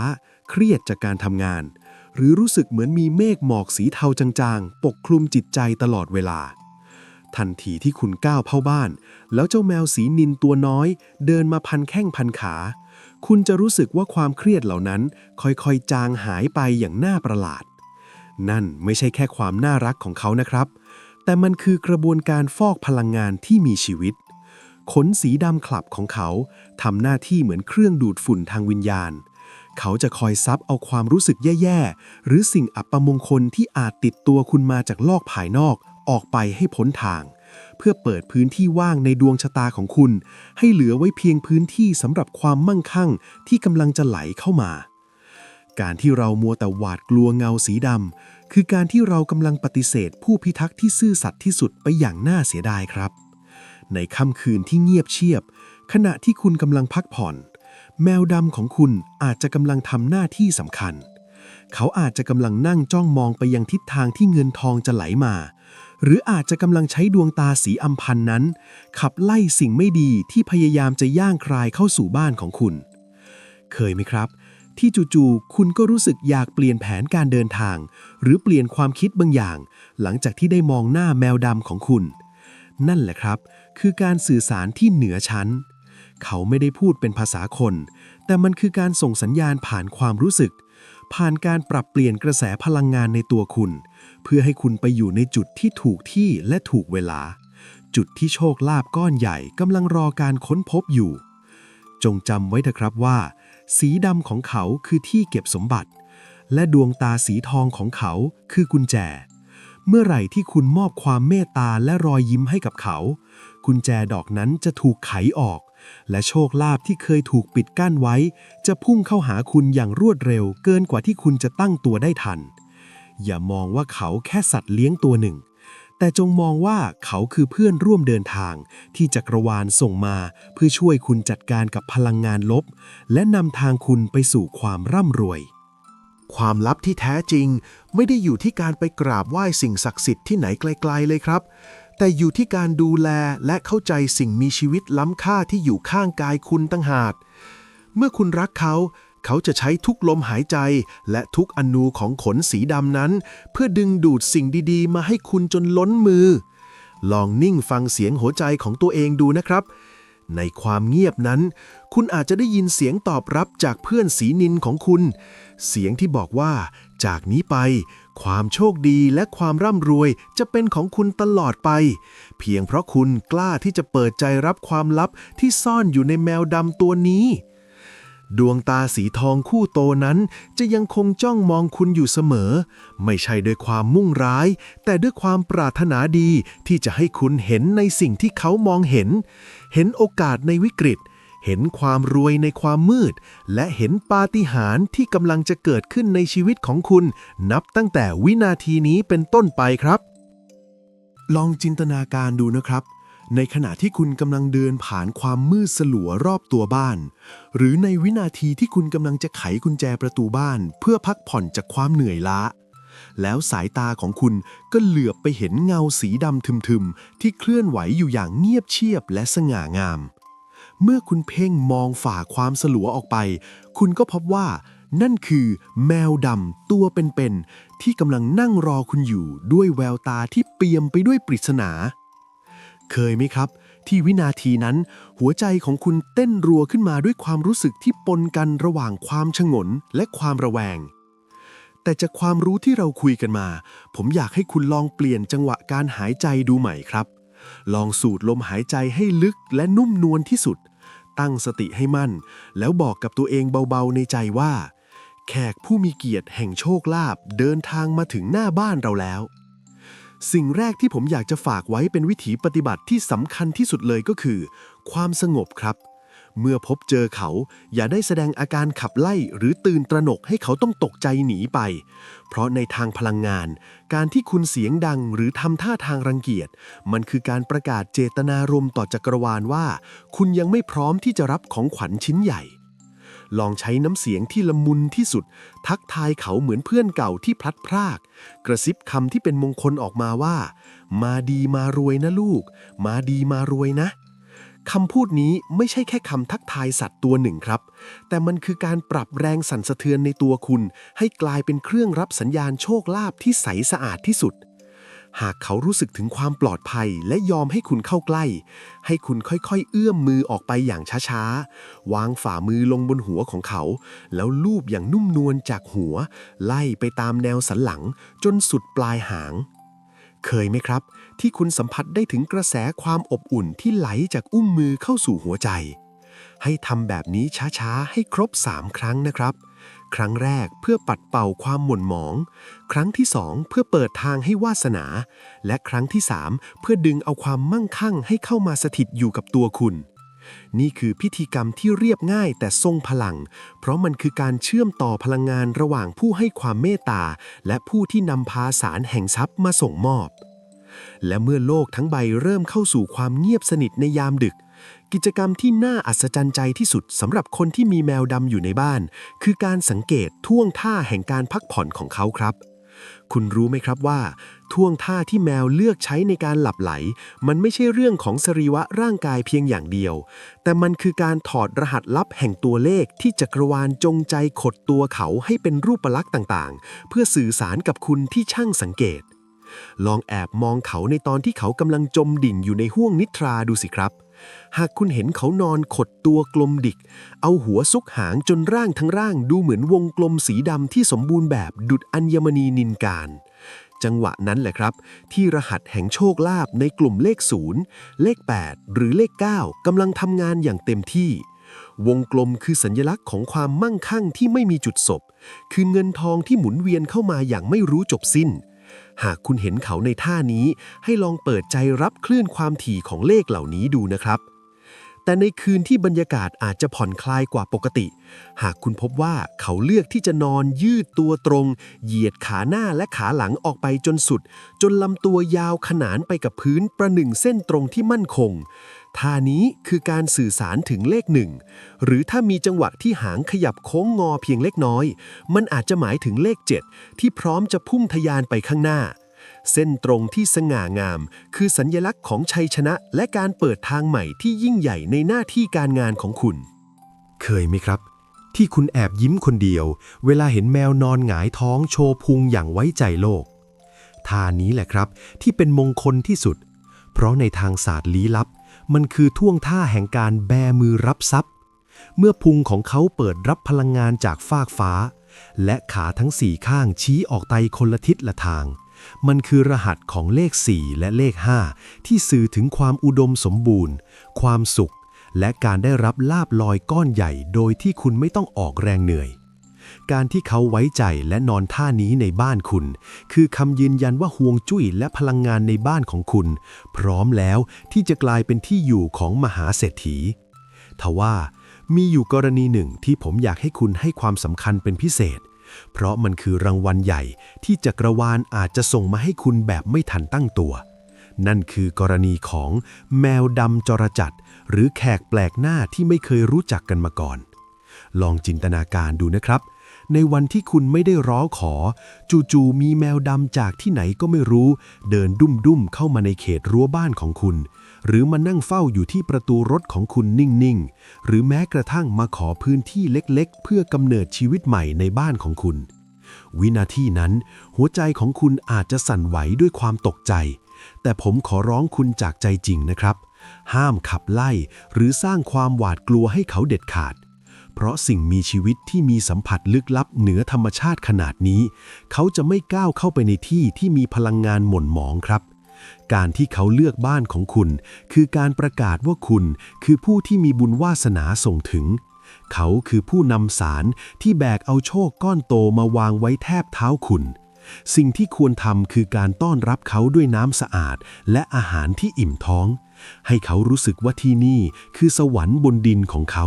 เครียดจากการทำงานหรือรู้สึกเหมือนมีเมฆหมอกสีเทาจางๆปกคลุมจิตใจตลอดเวลาทันทีที่คุณก้าวเข้าบ้านแล้วเจ้าแมวสีนิลตัวน้อยเดินมาพันแข้งพันขาคุณจะรู้สึกว่าความเครียดเหล่านั้นค่อยๆจางหายไปอย่างน่าประหลาดนั่นไม่ใช่แค่ความน่ารักของเขานะครับแต่มันคือกระบวนการฟอกพลังงานที่มีชีวิตขนสีดำคลับของเขาทำหน้าที่เหมือนเครื่องดูดฝุ่นทางวิญญาณเขาจะคอยซับเอาความรู้สึกแย่ๆหรือสิ่งอัปมงคลที่อาจติดตัวคุณมาจากโลกภายนอกออกไปให้พ้นทางเพื่อเปิดพื้นที่ว่างในดวงชะตาของคุณให้เหลือไว้เพียงพื้นที่สำหรับความมั่งคั่งที่กำลังจะไหลเข้ามาการที่เรามัวแต่หวาดกลัวเงาสีดำคือการที่เรากำลังปฏิเสธผู้พิทักษ์ที่ซื่อสัตย์ที่สุดไปอย่างน่าเสียดายครับในค่ำคืนที่เงียบเชียบขณะที่คุณกำลังพักผ่อนแมวดำของคุณอาจจะกำลังทำหน้าที่สำคัญเขาอาจจะกำลังนั่งจ้องมองไปยังทิศทางที่เงินทองจะไหลมาหรืออาจจะกำลังใช้ดวงตาสีอำพันนั้นขับไล่สิ่งไม่ดีที่พยายามจะย่างครายเข้าสู่บ้านของคุณเคยไหมครับที่จู่ๆคุณก็รู้สึกอยากเปลี่ยนแผนการเดินทางหรือเปลี่ยนความคิดบางอย่างหลังจากที่ได้มองหน้าแมวดำของคุณนั่นแหละครับคือการสื่อสารที่เหนือชั้นเขาไม่ได้พูดเป็นภาษาคนแต่มันคือการส่งสัญญาณผ่านความรู้สึกผ่านการปรับเปลี่ยนกระแสพลังงานในตัวคุณเพื่อให้คุณไปอยู่ในจุดที่ถูกที่และถูกเวลาจุดที่โชคลาภก้อนใหญ่กำลังรอการค้นพบอยู่จงจำไว้เถอะครับว่าสีดำของเขาคือที่เก็บสมบัติและดวงตาสีทองของเขาคือกุญแจเมื่อไหร่ที่คุณมอบความเมตตาและรอยยิ้มให้กับเขากุญแจดอกนั้นจะถูกไขออกและโชคลาภที่เคยถูกปิดกั้นไว้จะพุ่งเข้าหาคุณอย่างรวดเร็วเกินกว่าที่คุณจะตั้งตัวได้ทันอย่ามองว่าเขาแค่สัตว์เลี้ยงตัวหนึ่งแต่จงมองว่าเขาคือเพื่อนร่วมเดินทางที่จักรวาลส่งมาเพื่อช่วยคุณจัดการกับพลังงานลบและนำทางคุณไปสู่ความร่ำรวยความลับที่แท้จริงไม่ได้อยู่ที่การไปกราบไหว้สิ่งศักดิ์สิทธิ์ที่ไหนไกลๆเลยครับแต่อยู่ที่การดูแลและเข้าใจสิ่งมีชีวิตล้ำค่าที่อยู่ข้างกายคุณตั้งหากเมื่อคุณรักเขาเขาจะใช้ทุกลมหายใจและทุกอนูของขนสีดำนั้นเพื่อดึงดูดสิ่งดีๆมาให้คุณจนล้นมือลองนิ่งฟังเสียงหัวใจของตัวเองดูนะครับในความเงียบนั้นคุณอาจจะได้ยินเสียงตอบรับจากเพื่อนสีนิลของคุณเสียงที่บอกว่าจากนี้ไปความโชคดีและความร่ำรวยจะเป็นของคุณตลอดไปเพียงเพราะคุณกล้าที่จะเปิดใจรับความลับที่ซ่อนอยู่ในแมวดำตัวนี้ดวงตาสีทองคู่โตนั้นจะยังคงจ้องมองคุณอยู่เสมอไม่ใช่ด้วยความมุ่งร้ายแต่ด้วยความปรารถนาดีที่จะให้คุณเห็นในสิ่งที่เขามองเห็นโอกาสในวิกฤตเห็นความรวยในความมืดและเห็นปาฏิหาริย์ที่กำลังจะเกิดขึ้นในชีวิตของคุณนับตั้งแต่วินาทีนี้เป็นต้นไปครับลองจินตนาการดูนะครับในขณะที่คุณกำลังเดินผ่านความมืดสลัวรอบตัวบ้านหรือในวินาทีที่คุณกำลังจะไขกุญแจประตูบ้านเพื่อพักผ่อนจากความเหนื่อยล้าแล้วสายตาของคุณก็เหลือบไปเห็นเงาสีดำทึมๆที่เคลื่อนไหวอยู่อย่างเงียบเชียบและสง่างามเมื่อคุณเพ่งมองฝ่าความสลัวออกไปคุณก็พบว่านั่นคือแมวดำตัวเป็นๆที่กำลังนั่งรอคุณอยู่ด้วยแววตาที่เปี่ยมไปด้วยปริศนาเคยไหมครับที่วินาทีนั้นหัวใจของคุณเต้นรัวขึ้นมาด้วยความรู้สึกที่ปนกันระหว่างความฉงนและความระแวง แต่จากความรู้ที่เราคุยกันมา ผมอยากให้คุณลองเปลี่ยนจังหวะการหายใจดูใหม่ครับ ลองสูดลมหายใจให้ลึกและนุ่มนวลที่สุด ตั้งสติให้มั่น แล้วบอกกับตัวเองเบาๆในใจว่า แขกผู้มีเกียรติแห่งโชคลาภเดินทางมาถึงหน้าบ้านเราแล้ว สิ่งแรกที่ผมอยากจะฝากไว้เป็นวิถีปฏิบัติที่สำคัญที่สุดเลยก็คือ ความสงบครับ เมื่อพบเจอเขาอย่าได้แสดงอาการขับไล่หรือตื่นตระหนกให้เขาต้องตกใจหนีไป เพราะในทางพลังงานการที่คุณเสียงดังหรือทำท่าทางรังเกียจมันคือการประกาศเจตนารมณ์ต่อจักรวาลว่า คุณยังไม่พร้อมที่จะรับของขวัญชิ้นใหญ่ ลองใช้น้ำเสียงที่ละมุนที่สุดทักทายเขาเหมือนเพื่อนเก่าที่พลัดพรากกระซิบคำที่เป็นมงคลออกมาว่ามาดีมารวยนะลูกมาดีมารวยนะคำพูดนี้ไม่ใช่แค่คำทักทายสัตว์ตัวหนึ่งครับแต่มันคือการปรับแรงสั่นสะเทือนในตัวคุณให้กลายเป็นเครื่องรับสัญญาณโชคลาภที่ใสสะอาดที่สุดหากเขารู้สึกถึงความปลอดภัยและยอมให้คุณเข้าใกล้ให้คุณค่อยๆเอื้อมมือออกไปอย่างช้าๆวางฝ่ามือลงบนหัวของเขาแล้วลูบอย่างนุ่มนวลจากหัวไล่ไปตามแนวสันหลังจนสุดปลายหางเคยไหมครับที่คุณสัมผัสได้ถึงกระแสความอบอุ่นที่ไหลจากอุ้มมือเข้าสู่หัวใจให้ทำแบบนี้ช้าๆให้ครบ3ครั้งนะครับครั้งแรกเพื่อปัดเป่าความหม่นหมองครั้งที่2เพื่อเปิดทางให้วาสนาและครั้งที่3เพื่อดึงเอาความมั่งคั่งให้เข้ามาสถิตอยู่กับตัวคุณนี่คือพิธีกรรมที่เรียบง่ายแต่ทรงพลังเพราะมันคือการเชื่อมต่อพลังงานระหว่างผู้ให้ความเมตตาและผู้ที่นำพาสารแห่งทรัพย์มาส่งมอบและเมื่อโลกทั้งใบเริ่มเข้าสู่ความเงียบสนิทในยามดึกกิจกรรมที่น่าอัศจรรย์ใจที่สุดสำหรับคนที่มีแมวดำอยู่ในบ้านคือการสังเกตท่วงท่าแห่งการพักผ่อนของเขาครับคุณรู้ไหมครับว่าท่วงท่าที่แมวเลือกใช้ในการหลับไหลมันไม่ใช่เรื่องของสรีวะร่างกายเพียงอย่างเดียวแต่มันคือการถอดรหัสลับแห่งตัวเลขที่จักรวาลจงใจขดตัวเขาให้เป็นรูปลักษณ์ต่างๆเพื่อสื่อสารกับคุณที่ช่างสังเกตลองแอบมองเขาในตอนที่เขากำลังจมดิ่งอยู่ในห้วงนิทราดูสิครับหากคุณเห็นเขานอนขดตัวกลมดิกเอาหัวซุกหางจนร่างทั้งร่างดูเหมือนวงกลมสีดำที่สมบูรณ์แบบดุจอัญมณีนินการจังหวะนั้นแหละครับที่รหัสแห่งโชคลาภในกลุ่มเลข0เลข8หรือเลข9กำลังทำงานอย่างเต็มที่วงกลมคือสัญลักษณ์ของความมั่งคั่งที่ไม่มีจุดจบคือเงินทองที่หมุนเวียนเข้ามาอย่างไม่รู้จบสิ้นหากคุณเห็นเขาในท่านี้ให้ลองเปิดใจรับคลื่นความถี่ของเลขเหล่านี้ดูนะครับแต่ในคืนที่บรรยากาศอาจจะผ่อนคลายกว่าปกติหากคุณพบว่าเขาเลือกที่จะนอนยืดตัวตรงเหยียดขาหน้าและขาหลังออกไปจนสุดจนลำตัวยาวขนานไปกับพื้นประหนึ่งเส้นตรงที่มั่นคงท่านี้คือการสื่อสารถึงเลข1หรือถ้ามีจังหวะที่หางขยับโค้งงอเพียงเล็กน้อยมันอาจจะหมายถึงเลข7ที่พร้อมจะพุ่งทะยานไปข้างหน้าเส้นตรงที่สง่างามคือสัญลักษณ์ของชัยชนะและการเปิดทางใหม่ที่ยิ่งใหญ่ในหน้าที่การงานของคุณเคยไหมครับที่คุณแอบยิ้มคนเดียวเวลาเห็นแมวนอนหงายท้องโชว์พุงอย่างไว้ใจโลกท่านี้แหละครับที่เป็นมงคลที่สุดเพราะในทางศาสตร์ลี้ลับมันคือท่วงท่าแห่งการแบมือรับทรัพย์เมื่อพุงของเขาเปิดรับพลังงานจากฟากฟ้าและขาทั้ง4ข้างชี้ออกไปคนละทิศละทางมันคือรหัสของเลข4และเลข5ที่สื่อถึงความอุดมสมบูรณ์ความสุขและการได้รับลาภลอยก้อนใหญ่โดยที่คุณไม่ต้องออกแรงเหนื่อยการที่เขาไว้ใจและนอนท่านี้ในบ้านคุณคือคำยืนยันว่าฮวงจุ้ยและพลังงานในบ้านของคุณพร้อมแล้วที่จะกลายเป็นที่อยู่ของมหาเศรษฐีทว่ามีอยู่กรณีหนึ่งที่ผมอยากให้คุณให้ความสำคัญเป็นพิเศษเพราะมันคือรางวัลใหญ่ที่จักรวาลอาจจะส่งมาให้คุณแบบไม่ทันตั้งตัวนั่นคือกรณีของแมวดำจรจัดหรือแขกแปลกหน้าที่ไม่เคยรู้จักกันมาก่อนลองจินตนาการดูนะครับในวันที่คุณไม่ได้ร้องขอจู่ๆมีแมวดำจากที่ไหนก็ไม่รู้เดินดุ้มๆเข้ามาในเขตรั้วบ้านของคุณหรือมานั่งเฝ้าอยู่ที่ประตูรถของคุณนิ่งๆหรือแม้กระทั่งมาขอพื้นที่เล็กๆเพื่อกำเนิดชีวิตใหม่ในบ้านของคุณวินาทีนั้นหัวใจของคุณอาจจะสั่นไหวด้วยความตกใจแต่ผมขอร้องคุณจากใจจริงนะครับห้ามขับไล่หรือสร้างความหวาดกลัวให้เขาเด็ดขาด เพราะสิ่งมีชีวิตที่มีสัมผัสลึกลับเหนือธรรมชาติขนาดนี้เขาจะไม่ก้าวเข้าไปในที่ที่มีพลังงานหม่นหมองครับการที่เขาเลือกบ้านของคุณคือการประกาศว่าคุณคือผู้ที่มีบุญวาสนาส่งถึงเขาคือผู้นำสารที่แบกเอาโชคก้อนโตมาวางไว้แทบเท้าคุณสิ่งที่ควรทำคือการต้อนรับเขาด้วยน้ำสะอาดและอาหารที่อิ่มท้องให้เขารู้สึกว่าที่นี่คือสวรรค์บนดินของเขา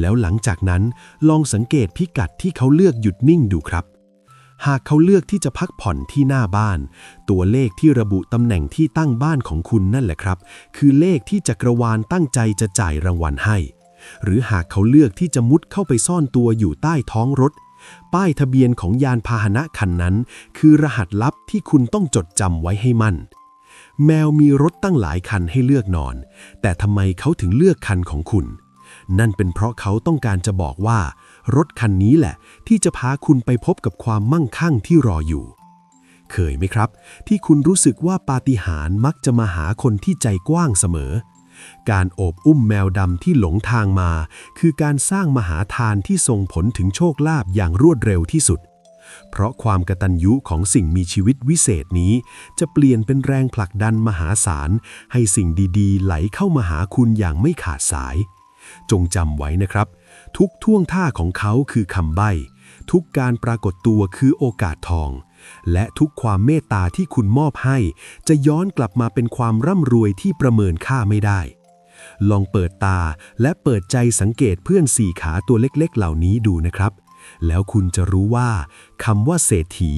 แล้วหลังจากนั้นลองสังเกตพิกัดที่เขาเลือกหยุดนิ่งดูครับหากเขาเลือกที่จะพักผ่อนที่หน้าบ้านตัวเลขที่ระบุตำแหน่งที่ตั้งบ้านของคุณนั่นแหละครับคือเลขที่จักรวาลตั้งใจจะจ่ายรางวัลให้หรือหากเขาเลือกที่จะมุดเข้าไปซ่อนตัวอยู่ใต้ท้องรถป้ายทะเบียนของยานพาหนะคันนั้นคือรหัสลับที่คุณต้องจดจำไว้ให้มั่นแมวมีรถตั้งหลายคันให้เลือกนอนแต่ทำไมเขาถึงเลือกคันของคุณนั่นเป็นเพราะเขาต้องการจะบอกว่ารถคันนี้แหละที่จะพาคุณไปพบกับความมั่งคั่งที่รออยู่เคยไหมครับที่คุณรู้สึกว่าปาฏิหาริย์มักจะมาหาคนที่ใจกว้างเสมอการโอบอุ้มแมวดำที่หลงทางมาคือการสร้างมหาทานที่ส่งผลถึงโชคลาภอย่างรวดเร็วที่สุดเพราะความกตัญญูของสิ่งมีชีวิตวิเศษนี้จะเปลี่ยนเป็นแรงผลักดันมหาศาลให้สิ่งดีๆไหลเข้ามาหาคุณอย่างไม่ขาดสายจงจำไว้นะครับทุกท่วงท่าของเขาคือคำใบ้ทุกการปรากฏตัวคือโอกาสทองและทุกความเมตตาที่คุณมอบให้จะย้อนกลับมาเป็นความร่ำรวยที่ประเมินค่าไม่ได้ลองเปิดตาและเปิดใจสังเกตเพื่อนสี่ขาตัวเล็กๆเหล่านี้ดูนะครับแล้วคุณจะรู้ว่าคำว่าเศรษฐี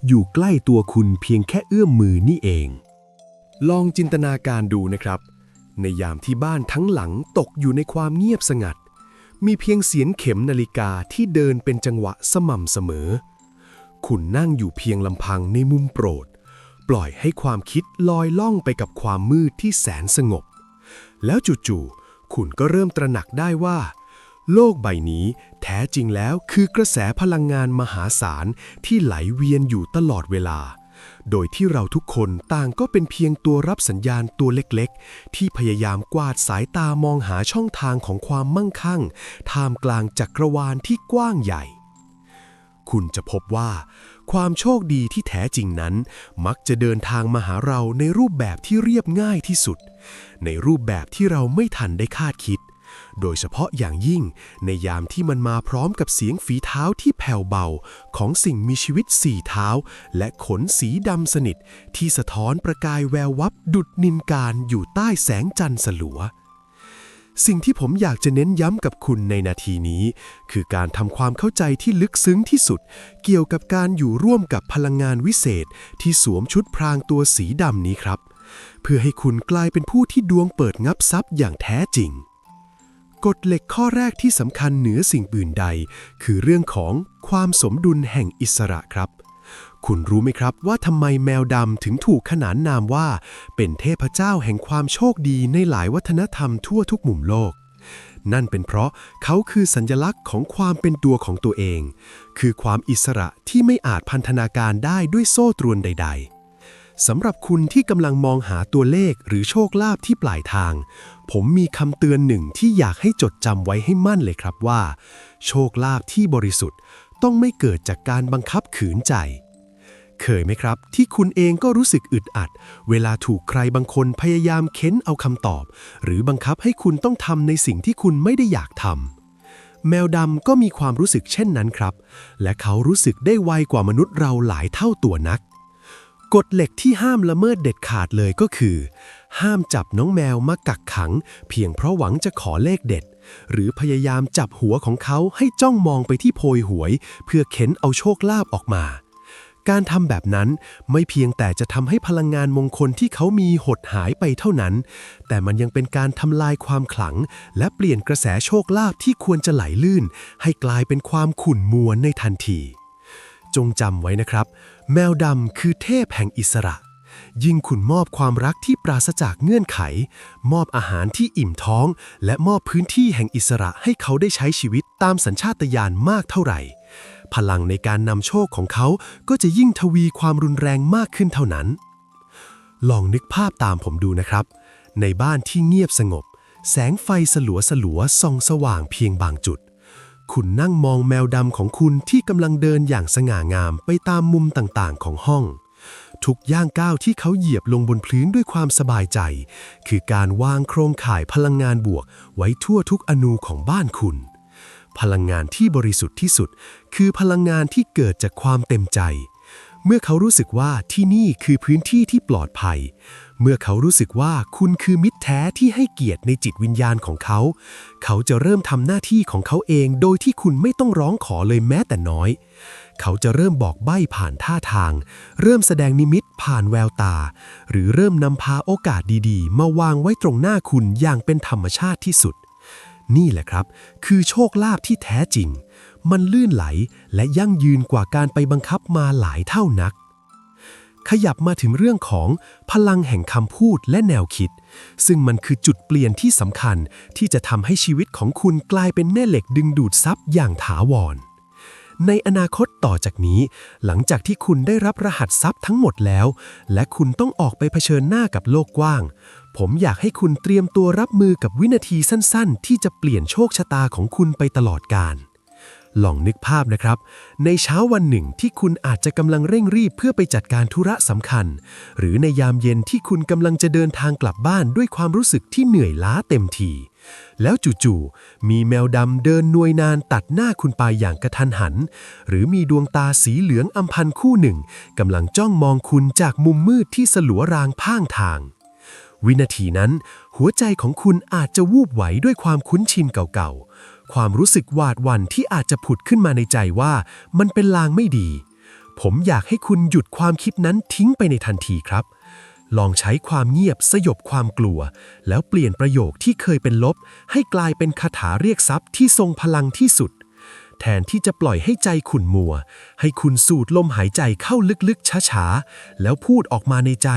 อยู่ใกล้ตัวคุณเพียงแค่เอื้อมมือนี่เองลองจินตนาการดูนะครับในยามที่บ้านทั้งหลังตกอยู่ในความเงียบสงัดมีเพียงเสียงเข็มนาฬิกาที่เดินเป็นจังหวะสม่ำเสมอคุณนั่งอยู่เพียงลำพังในมุมโปรดปล่อยให้ความคิดลอยล่องไปกับความมืดที่แสนสงบแล้วจู่ๆคุณก็เริ่มตระหนักได้ว่าโลกใบนี้แท้จริงแล้วคือกระแสพลังงานมหาศาลที่ไหลเวียนอยู่ตลอดเวลาโดยที่เราทุกคนต่างก็เป็นเพียงตัวรับสัญญาณตัวเล็กๆที่พยายามกวาดสายตามองหาช่องทางของความมั่งคั่งท่ามกลางจักรวาลที่กว้างใหญ่คุณจะพบว่าความโชคดีที่แท้จริงนั้นมักจะเดินทางมาหาเราในรูปแบบที่เรียบง่ายที่สุดในรูปแบบที่เราไม่ทันได้คาดคิดโดยเฉพาะอย่างยิ่งในยามที่มันมาพร้อมกับเสียงฝีเท้าที่แผ่วเบาของสิ่งมีชีวิตสี่เท้าและขนสีดำสนิทที่สะท้อนประกายแวววับดุจนินการอยู่ใต้แสงจันทร์สลัวสิ่งที่ผมอยากจะเน้นย้ำกับคุณในนาทีนี้คือการทำความเข้าใจที่ลึกซึ้งที่สุดเกี่ยวกับการอยู่ร่วมกับพลังงานวิเศษที่สวมชุดพรางตัวสีดำนี้ครับเพื่อให้คุณกลายเป็นผู้ที่ดวงเปิดงับทรัพย์อย่างแท้จริงกฎเหล็กข้อแรกที่สำคัญเหนือสิ่งอื่นใดคือเรื่องของความสมดุลแห่งอิสระครับคุณรู้ไหมครับว่าทำไมแมวดำถึงถูกขนานนามว่าเป็นเทพเจ้าแห่งความโชคดีในหลายวัฒนธรรมทั่วทุกมุมโลกนั่นเป็นเพราะเขาคือสัญลักษณ์ของความเป็นตัวของตัวเองคือความอิสระที่ไม่อาจพันธนาการได้ด้วยโซ่ตรวนใดๆสำหรับคุณที่กำลังมองหาตัวเลขหรือโชคลาภที่ปลายทางผมมีคำเตือนหนึ่งที่อยากให้จดจำไว้ให้มั่นเลยครับว่าโชคลาภที่บริสุทธิ์ต้องไม่เกิดจากการบังคับขืนใจเคยไหมครับที่คุณเองก็รู้สึกอึดอัดเวลาถูกใครบางคนพยายามเค้นเอาคำตอบหรือบังคับให้คุณต้องทำในสิ่งที่คุณไม่ได้อยากทำแมวดำก็มีความรู้สึกเช่นนั้นครับและเขารู้สึกได้ไวกว่ามนุษย์เราหลายเท่าตัวนักกฎเหล็กที่ห้ามละเมิดเด็ดขาดเลยก็คือห้ามจับน้องแมวมากักขังเพียงเพราะหวังจะขอเลขเด็ดหรือพยายามจับหัวของเขาให้จ้องมองไปที่โพยหวยเพื่อเค้นเอาโชคลาภออกมาการทำแบบนั้นไม่เพียงแต่จะทำให้พลังงานมงคลที่เขามีหดหายไปเท่านั้นแต่มันยังเป็นการทำลายความขลังและเปลี่ยนกระแสโชคลาภที่ควรจะไหลลื่นให้กลายเป็นความขุ่นมัวในทันทีจงจำไว้นะครับแมวดำคือเทพแห่งอิสระยิ่งคุณมอบความรักที่ปราศจากเงื่อนไขมอบอาหารที่อิ่มท้องและมอบพื้นที่แห่งอิสระให้เขาได้ใช้ชีวิตตามสัญชาตญาณมากเท่าไหร่พลังในการนำโชคของเขาก็จะยิ่งทวีความรุนแรงมากขึ้นเท่านั้นลองนึกภาพตามผมดูนะครับในบ้านที่เงียบสงบแสงไฟสลัวส่องสว่างเพียงบางจุด คุณนั่งมองแมวดำของคุณที่กำลังเดินอย่างสง่างามไปตามมุมต่างๆของห้องทุกย่างก้าวที่เขาเหยียบลงบนพื้นด้วยความสบายใจคือการวางโครงข่ายพลังงานบวกไว้ทั่วทุกอนูของบ้านคุณพลังงานที่บริสุทธิ์ที่สุดคือพลังงานที่เกิดจากความเต็มใจเมื่อเขารู้สึกว่าที่นี่คือพื้นที่ที่ปลอดภัยเมื่อเขารู้สึกว่าคุณคือมิตรแท้ที่ให้เกียรติในจิตวิญญาณของเขา เขาจะเริ่มทำหน้าที่ของเขาเองโดยที่คุณไม่ต้องร้องขอเลยแม้แต่น้อย เขาจะเริ่มบอกใบ้ผ่านท่าทาง เริ่มแสดงนิมิตผ่านแววตา หรือเริ่มนำพาโอกาสดีๆมาวางไว้ตรงหน้าคุณอย่างเป็นธรรมชาติที่สุด นี่แหละครับคือโชคลาภที่แท้จริง มันลื่นไหลและยั่งยืนกว่าการไปบังคับมาหลายเท่านัก ขยับมาถึงเรื่องของพลังแห่งคำพูดและแนวคิด ซึ่งมันคือจุดเปลี่ยนที่สำคัญที่จะทำให้ชีวิตของคุณกลายเป็นแม่เหล็กดึงดูดทรัพย์อย่างถาวร ในอนาคตต่อจากนี้ หลังจากที่คุณได้รับรหัสทรัพย์ทั้งหมดแล้ว และคุณต้องออกไปเผชิญหน้ากับโลกกว้าง ผมอยากให้คุณเตรียมตัวรับมือกับวินาทีสั้นๆที่จะเปลี่ยนโชคชะตาของคุณไปตลอดกาล ลองนึกภาพนะครับในเช้าวันหนึ่งที่คุณอาจจะกำลังเร่งรีบเพื่อไปจัดการธุระสำคัญหรือในยามเย็นที่คุณกำลังจะเดินทางกลับบ้านด้วยความรู้สึกที่เหนื่อยล้าเต็มทีแล้วจู่ๆมีแมวดำเดินนวยนานตัดหน้าคุณไปอย่างกระทันหันหรือมีดวงตาสีเหลืองอำพันคู่หนึ่งกำลังจ้องมองคุณจากมุมมืดที่สลัวรางพ่างทางวินาทีนั้นหัวใจของคุณอาจจะวูบไหวด้วยความคุ้นชินเก่าๆความรู้สึกหวาดหวั่นที่อาจจะผุดขึ้นมาในใจว่ามันเป็นลางไม่ดีผมอยากให้คุณหยุดความคิดนั้นทิ้งไปในทันทีครับลองใช้ความเงียบสยบความกลัวแล้วเปลี่ยนประโยคที่เคยเป็นลบให้กลายเป็นคาถาเรียกทรัพย์ที่ทรงพลังที่สุดแทนที่จะปล่อยให้ใจขุ่นมัวให้คุณสูดลมหายใจเข้าลึกๆช้าๆแล้วพูดออกมาในใจ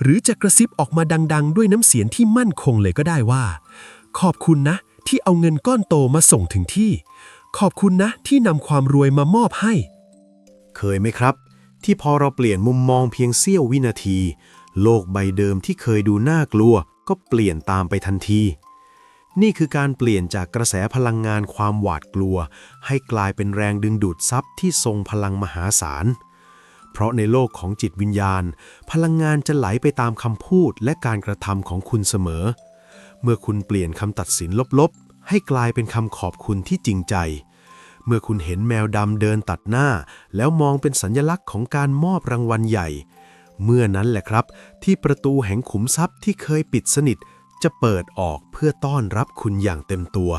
หรือจะกระซิบออกมาดังๆด้วยน้ำเสียงที่มั่นคงเลยก็ได้ว่าขอบคุณนะที่เอาเงินก้อนโตมาส่งถึงที่ขอบคุณนะที่นำความรวยมามอบให้เคยไหมครับที่พอเราเปลี่ยนมุมมองเพียงเสี้ยววินาทีโลกใบเดิมที่เคยดูน่ากลัวก็เปลี่ยนตามไปทันทีนี่คือการเปลี่ยนจากกระแสพลังงานความหวาดกลัวให้กลายเป็นแรงดึงดูดทรัพย์ที่ทรงพลังมหาศาลเพราะในโลกของจิตวิญญาณพลังงานจะไหลไปตามคำพูดและการกระทำของคุณเสมอเมื่อคุณเปลี่ยนคำตัดสินลบๆให้กลายเป็นคำขอบคุณที่จริงใจเมื่อคุณเห็นแมวดำเดินตัดหน้าแล้วมองเป็นสัญลักษณ์ของการมอบรางวัลใหญ่เมื่อนั้นแหละครับที่ประตูแห่งขุมทรัพย์ที่เคยปิดสนิทจะเปิดออกเพื่อต้อนรับคุณอย่างเต็มตัว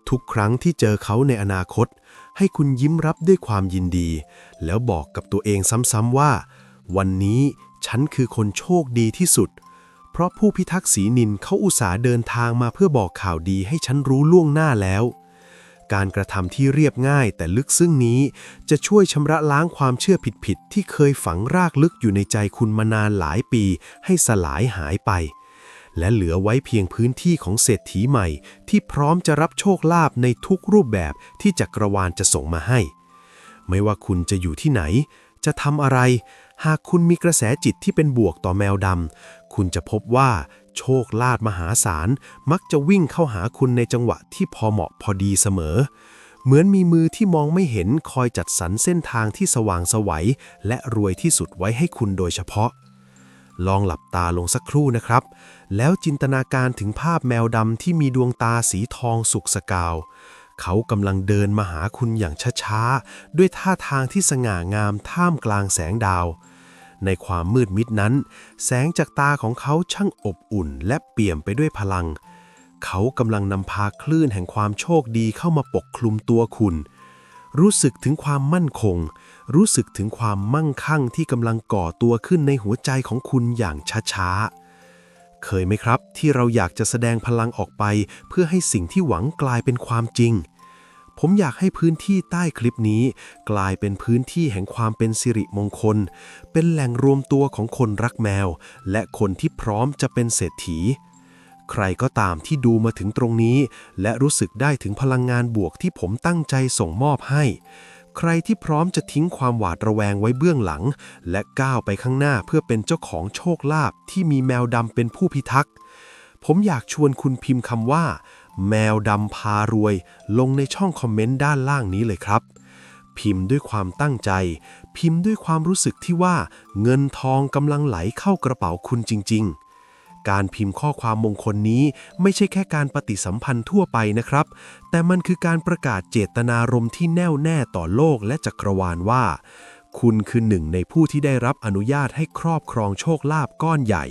ทุกครั้งที่เจอเขาในอนาคตให้คุณยิ้มรับด้วยความยินดีแล้วบอกกับตัวเองซ้ำๆว่าวันนี้ฉันคือคนโชคดีที่สุดเพราะผู้พิทักษ์ศรีนินเขาอุตส่าห์เดินทางมาเพื่อบอกข่าวดีให้ฉันรู้ล่วงหน้าแล้วการกระทำที่เรียบง่ายแต่ลึกซึ้งนี้จะช่วยชำระล้างความเชื่อผิดๆที่เคยฝังรากลึกอยู่ในใจคุณมานานหลายปีให้สลายหายไปและเหลือไว้เพียงพื้นที่ของเศรษฐีใหม่ที่พร้อมจะรับโชคลาภในทุกรูปแบบที่จักรวาลจะส่งมาให้ไม่ว่าคุณจะอยู่ที่ไหนจะทำอะไรหากคุณมีกระแสจิตที่เป็นบวกต่อแมวดำคุณจะพบว่าโชคลาภมหาศาลมักจะวิ่งเข้าหาคุณในจังหวะที่พอเหมาะพอดีเสมอเหมือนมีมือที่มองไม่เห็นคอยจัดสรรเส้นทางที่สว่างไสวและรวยที่สุดไว้ให้คุณโดยเฉพาะลองหลับตาลงสักครู่นะครับแล้วจินตนาการถึงภาพแมวดำที่มีดวงตาสีทองสุกสกาวเขากำลังเดินมาหาคุณอย่างช้าๆด้วยท่าทางที่สง่างามท่ามกลางแสงดาวในความมืดมิดนั้นแสงจากตาของเขาช่างอบอุ่นและเปี่ยมไปด้วยพลังเขากำลังนำพาคลื่นแห่งความโชคดีเข้ามาปกคลุมตัวคุณรู้สึกถึงความมั่นคงรู้สึกถึงความมั่งคั่งที่กำลังก่อตัวขึ้นในหัวใจของคุณอย่างช้าๆเคยไหมครับที่เราอยากจะแสดงพลังออกไปเพื่อให้สิ่งที่หวังกลายเป็นความจริงผมอยากให้พื้นที่ใต้คลิปนี้กลายเป็นพื้นที่แห่งความเป็นสิริมงคลเป็นแหล่งรวมตัวของคนรักแมวและคนที่พร้อมจะเป็นเศรษฐีใครก็ตามที่ดูมาถึงตรงนี้และรู้สึกได้ถึงพลังงานบวกที่ผมตั้งใจส่งมอบให้ใครที่พร้อมจะทิ้งความหวาดระแวงไว้เบื้องหลังและก้าวไปข้างหน้าเพื่อเป็นเจ้าของโชคลาภที่มีแมวดำเป็นผู้พิทักษ์ผมอยากชวนคุณพิมพ์คำว่า แมวดำพารวยลงในช่องคอมเมนต์ด้านล่างนี้เลยครับ พิมพ์ด้วยความตั้งใจ พิมพ์ด้วยความรู้สึกที่ว่าเงินทองกำลังไหลเข้ากระเป๋าคุณจริงๆ การพิมพ์ข้อความมงคลนี้ไม่ใช่แค่การปฏิสัมพันธ์ทั่วไปนะครับ แต่มันคือการประกาศเจตนารมณ์ที่แน่วแน่ต่อโลกและจักรวาลว่า คุณคือหนึ่งในผู้ที่ได้รับอนุญาตให้ครอบครองโชคลาภก้อนใหญ่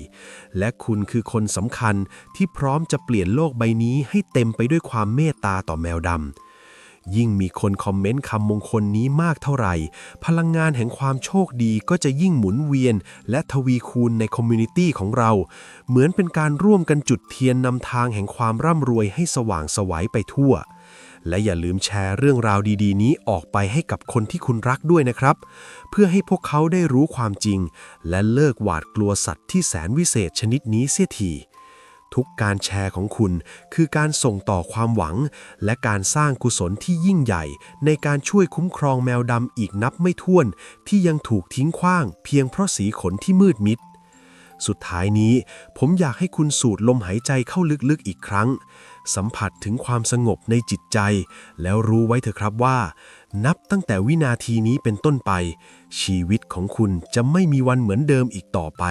และคุณคือคนสำคัญที่พร้อมจะเปลี่ยนโลกใบนี้ให้เต็มไปด้วยความเมตตาต่อแมวดำ ยิ่งมีคนคอมเมนต์คำมงคลนี้มากเท่าไหร่พลังงานแห่งความโชคดีก็จะยิ่งหมุนเวียนและทวีคูณในคอมมูนิตี้ของเราเหมือนเป็นการร่วมกันจุดเทียนนำทางแห่งความร่ำรวยให้สว่างไสวไปทั่วและอย่าลืมแชร์เรื่องราวดีๆนี้ออกไปให้กับคนที่คุณรักด้วยนะครับเพื่อให้พวกเขาได้รู้ความจริงและเลิกหวาดกลัวสัตว์ที่แสนวิเศษชนิดนี้เสียทีทุกการแชร์ของคุณคือการส่งต่อความหวังและการสร้างกุศลที่ยิ่งใหญ่ในการช่วยคุ้มครองแมวดำอีกนับไม่ถ้วนที่ยังถูกทิ้งขว้างเพียงเพราะสีขนที่มืดมิดสุดท้ายนี้ผมอยากให้คุณสูดลมหายใจเข้าลึกๆอีกครั้งสัมผัสถึงความสงบในจิตใจแล้วรู้ไว้เถอะครับว่านับตั้งแต่วินาทีนี้เป็นต้นไปชีวิตของคุณจะไม่มีวันเหมือนเดิมอีกต่อไป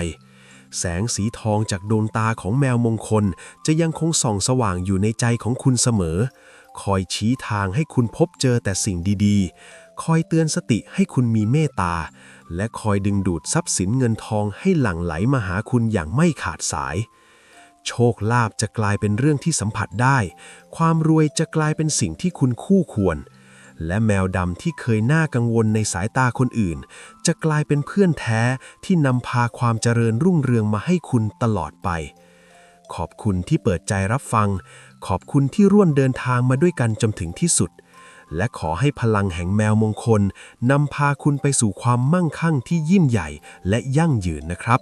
แสงสีทองจากดวงตาของแมวมงคลจะยังคงส่องสว่างอยู่ในใจของคุณเสมอคอยชี้ทางให้คุณพบเจอแต่สิ่งดีๆคอยเตือนสติให้คุณมีเมตตาและคอยดึงดูดทรัพย์สินเงินทองให้หลั่งไหลมาหาคุณอย่างไม่ขาดสายโชคลาภจะกลายเป็นเรื่องที่สัมผัสได้ความรวยจะกลายเป็นสิ่งที่คุณคู่ควรและแมวดำที่เคยน่ากังวลในสายตาคนอื่นจะกลายเป็นเพื่อนแท้ที่นำพาความเจริญรุ่งเรืองมาให้คุณตลอดไปขอบคุณที่เปิดใจรับฟังขอบคุณที่ร่วมเดินทางมาด้วยกันจนถึงที่สุดและขอให้พลังแห่งแมวมงคลนำพาคุณไปสู่ความมั่งคั่งที่ยิ่งใหญ่และยั่งยืนนะครับ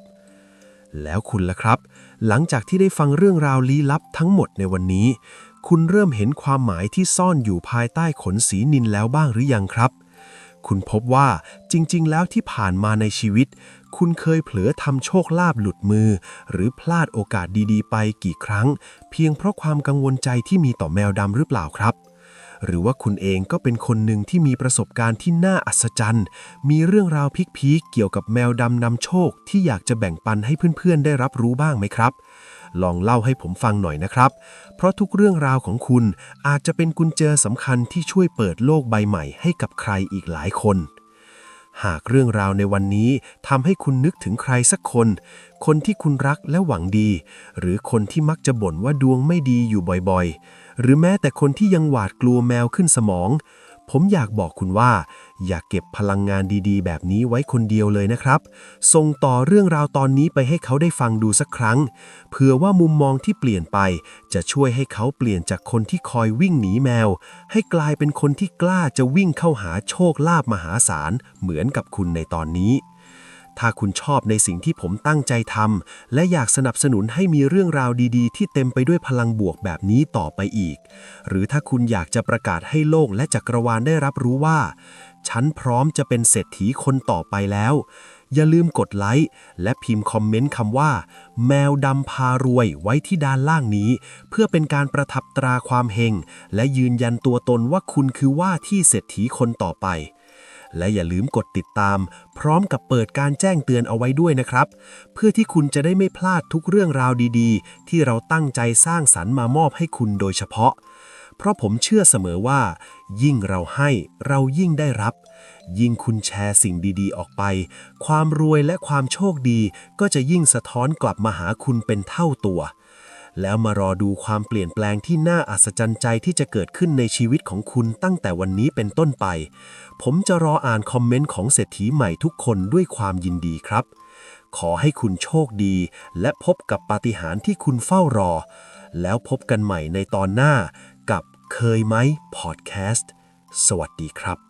แล้วคุณล่ะครับหลังจากที่ได้ฟังเรื่องราวลี้ลับทั้งหมดในวันนี้คุณเริ่มเห็นความหมายที่ซ่อนอยู่ภายใต้ขนสีนิลแล้วบ้างหรือยังครับคุณพบว่าจริงๆแล้วที่ผ่านมาในชีวิตคุณเคยเผลอทำโชคลาภหลุดมือหรือพลาดโอกาสดีๆไปกี่ครั้งเพียงเพราะความกังวลใจที่มีต่อแมวดำหรือเปล่าครับหรือว่าคุณเองก็เป็นคนหนึ่งที่มีประสบการณ์ที่น่าอัศจรรย์มีเรื่องราวพีคๆเกี่ยวกับแมวดำนำโชคที่อยากจะแบ่งปันให้เพื่อนๆได้รับรู้บ้างไหมครับลองเล่าให้ผมฟังหน่อยนะครับเพราะทุกเรื่องราวของคุณอาจจะเป็นกุญแจสำคัญที่ช่วยเปิดโลกใบใหม่ให้กับใครอีกหลายคนหากเรื่องราวในวันนี้ทำให้คุณนึกถึงใครสักคนคนที่คุณรักและหวังดีหรือคนที่มักจะบ่นว่าดวงไม่ดีอยู่บ่อยๆหรือแม้แต่คนที่ยังหวาดกลัวแมวขึ้นสมองผมอยากบอกคุณว่าอย่าเก็บพลังงานดีๆแบบนี้ไว้คนเดียวเลยนะครับส่งต่อเรื่องราวตอนนี้ไปให้เขาได้ฟังดูสักครั้งเผื่อว่ามุมมองที่เปลี่ยนไปจะช่วยให้เขาเปลี่ยนจากคนที่คอยวิ่งหนีแมวให้กลายเป็นคนที่กล้าจะวิ่งเข้าหาโชคลาภมหาศาลเหมือนกับคุณในตอนนี้ถ้าคุณชอบในสิ่งที่ผมตั้งใจทำและอยากสนับสนุนให้มีเรื่องราวดีๆที่เต็มไปด้วยพลังบวกแบบนี้ต่อไปอีกหรือถ้าคุณอยากจะประกาศให้โลกและจักรวาลได้รับรู้ว่าฉันพร้อมจะเป็นเศรษฐีคนต่อไปแล้วอย่าลืมกดไลค์และพิมพ์คอมเมนต์คำว่าแมวดำพารวยไว้ที่ด้านล่างนี้เพื่อเป็นการประทับตราความเฮงและยืนยันตัวตนว่าคุณคือว่าที่เศรษฐีคนต่อไปและอย่าลืมกดติดตามพร้อมกับเปิดการแจ้งเตือนเอาไว้ด้วยนะครับเพื่อที่คุณจะได้ไม่พลาดทุกเรื่องราวดีๆที่เราตั้งใจสร้างสรรค์มามอบให้คุณโดยเฉพาะเพราะผมเชื่อเสมอว่ายิ่งเราให้เรายิ่งได้รับยิ่งคุณแชร์สิ่งดีๆออกไปความรวยและความโชคดีก็จะยิ่งสะท้อนกลับมาหาคุณเป็นเท่าตัวแล้วมารอดูความเปลี่ยนแปลงที่น่าอัศจรรย์ใจที่จะเกิดขึ้นในชีวิตของคุณตั้งแต่วันนี้เป็นต้นไปผมจะรออ่านคอมเมนต์ของเศรษฐีใหม่ทุกคนด้วยความยินดีครับขอให้คุณโชคดีและพบกับปาฏิหาริย์ที่คุณเฝ้ารอแล้วพบกันใหม่ในตอนหน้ากับเคยไหมพอดแคสต์สวัสดีครับ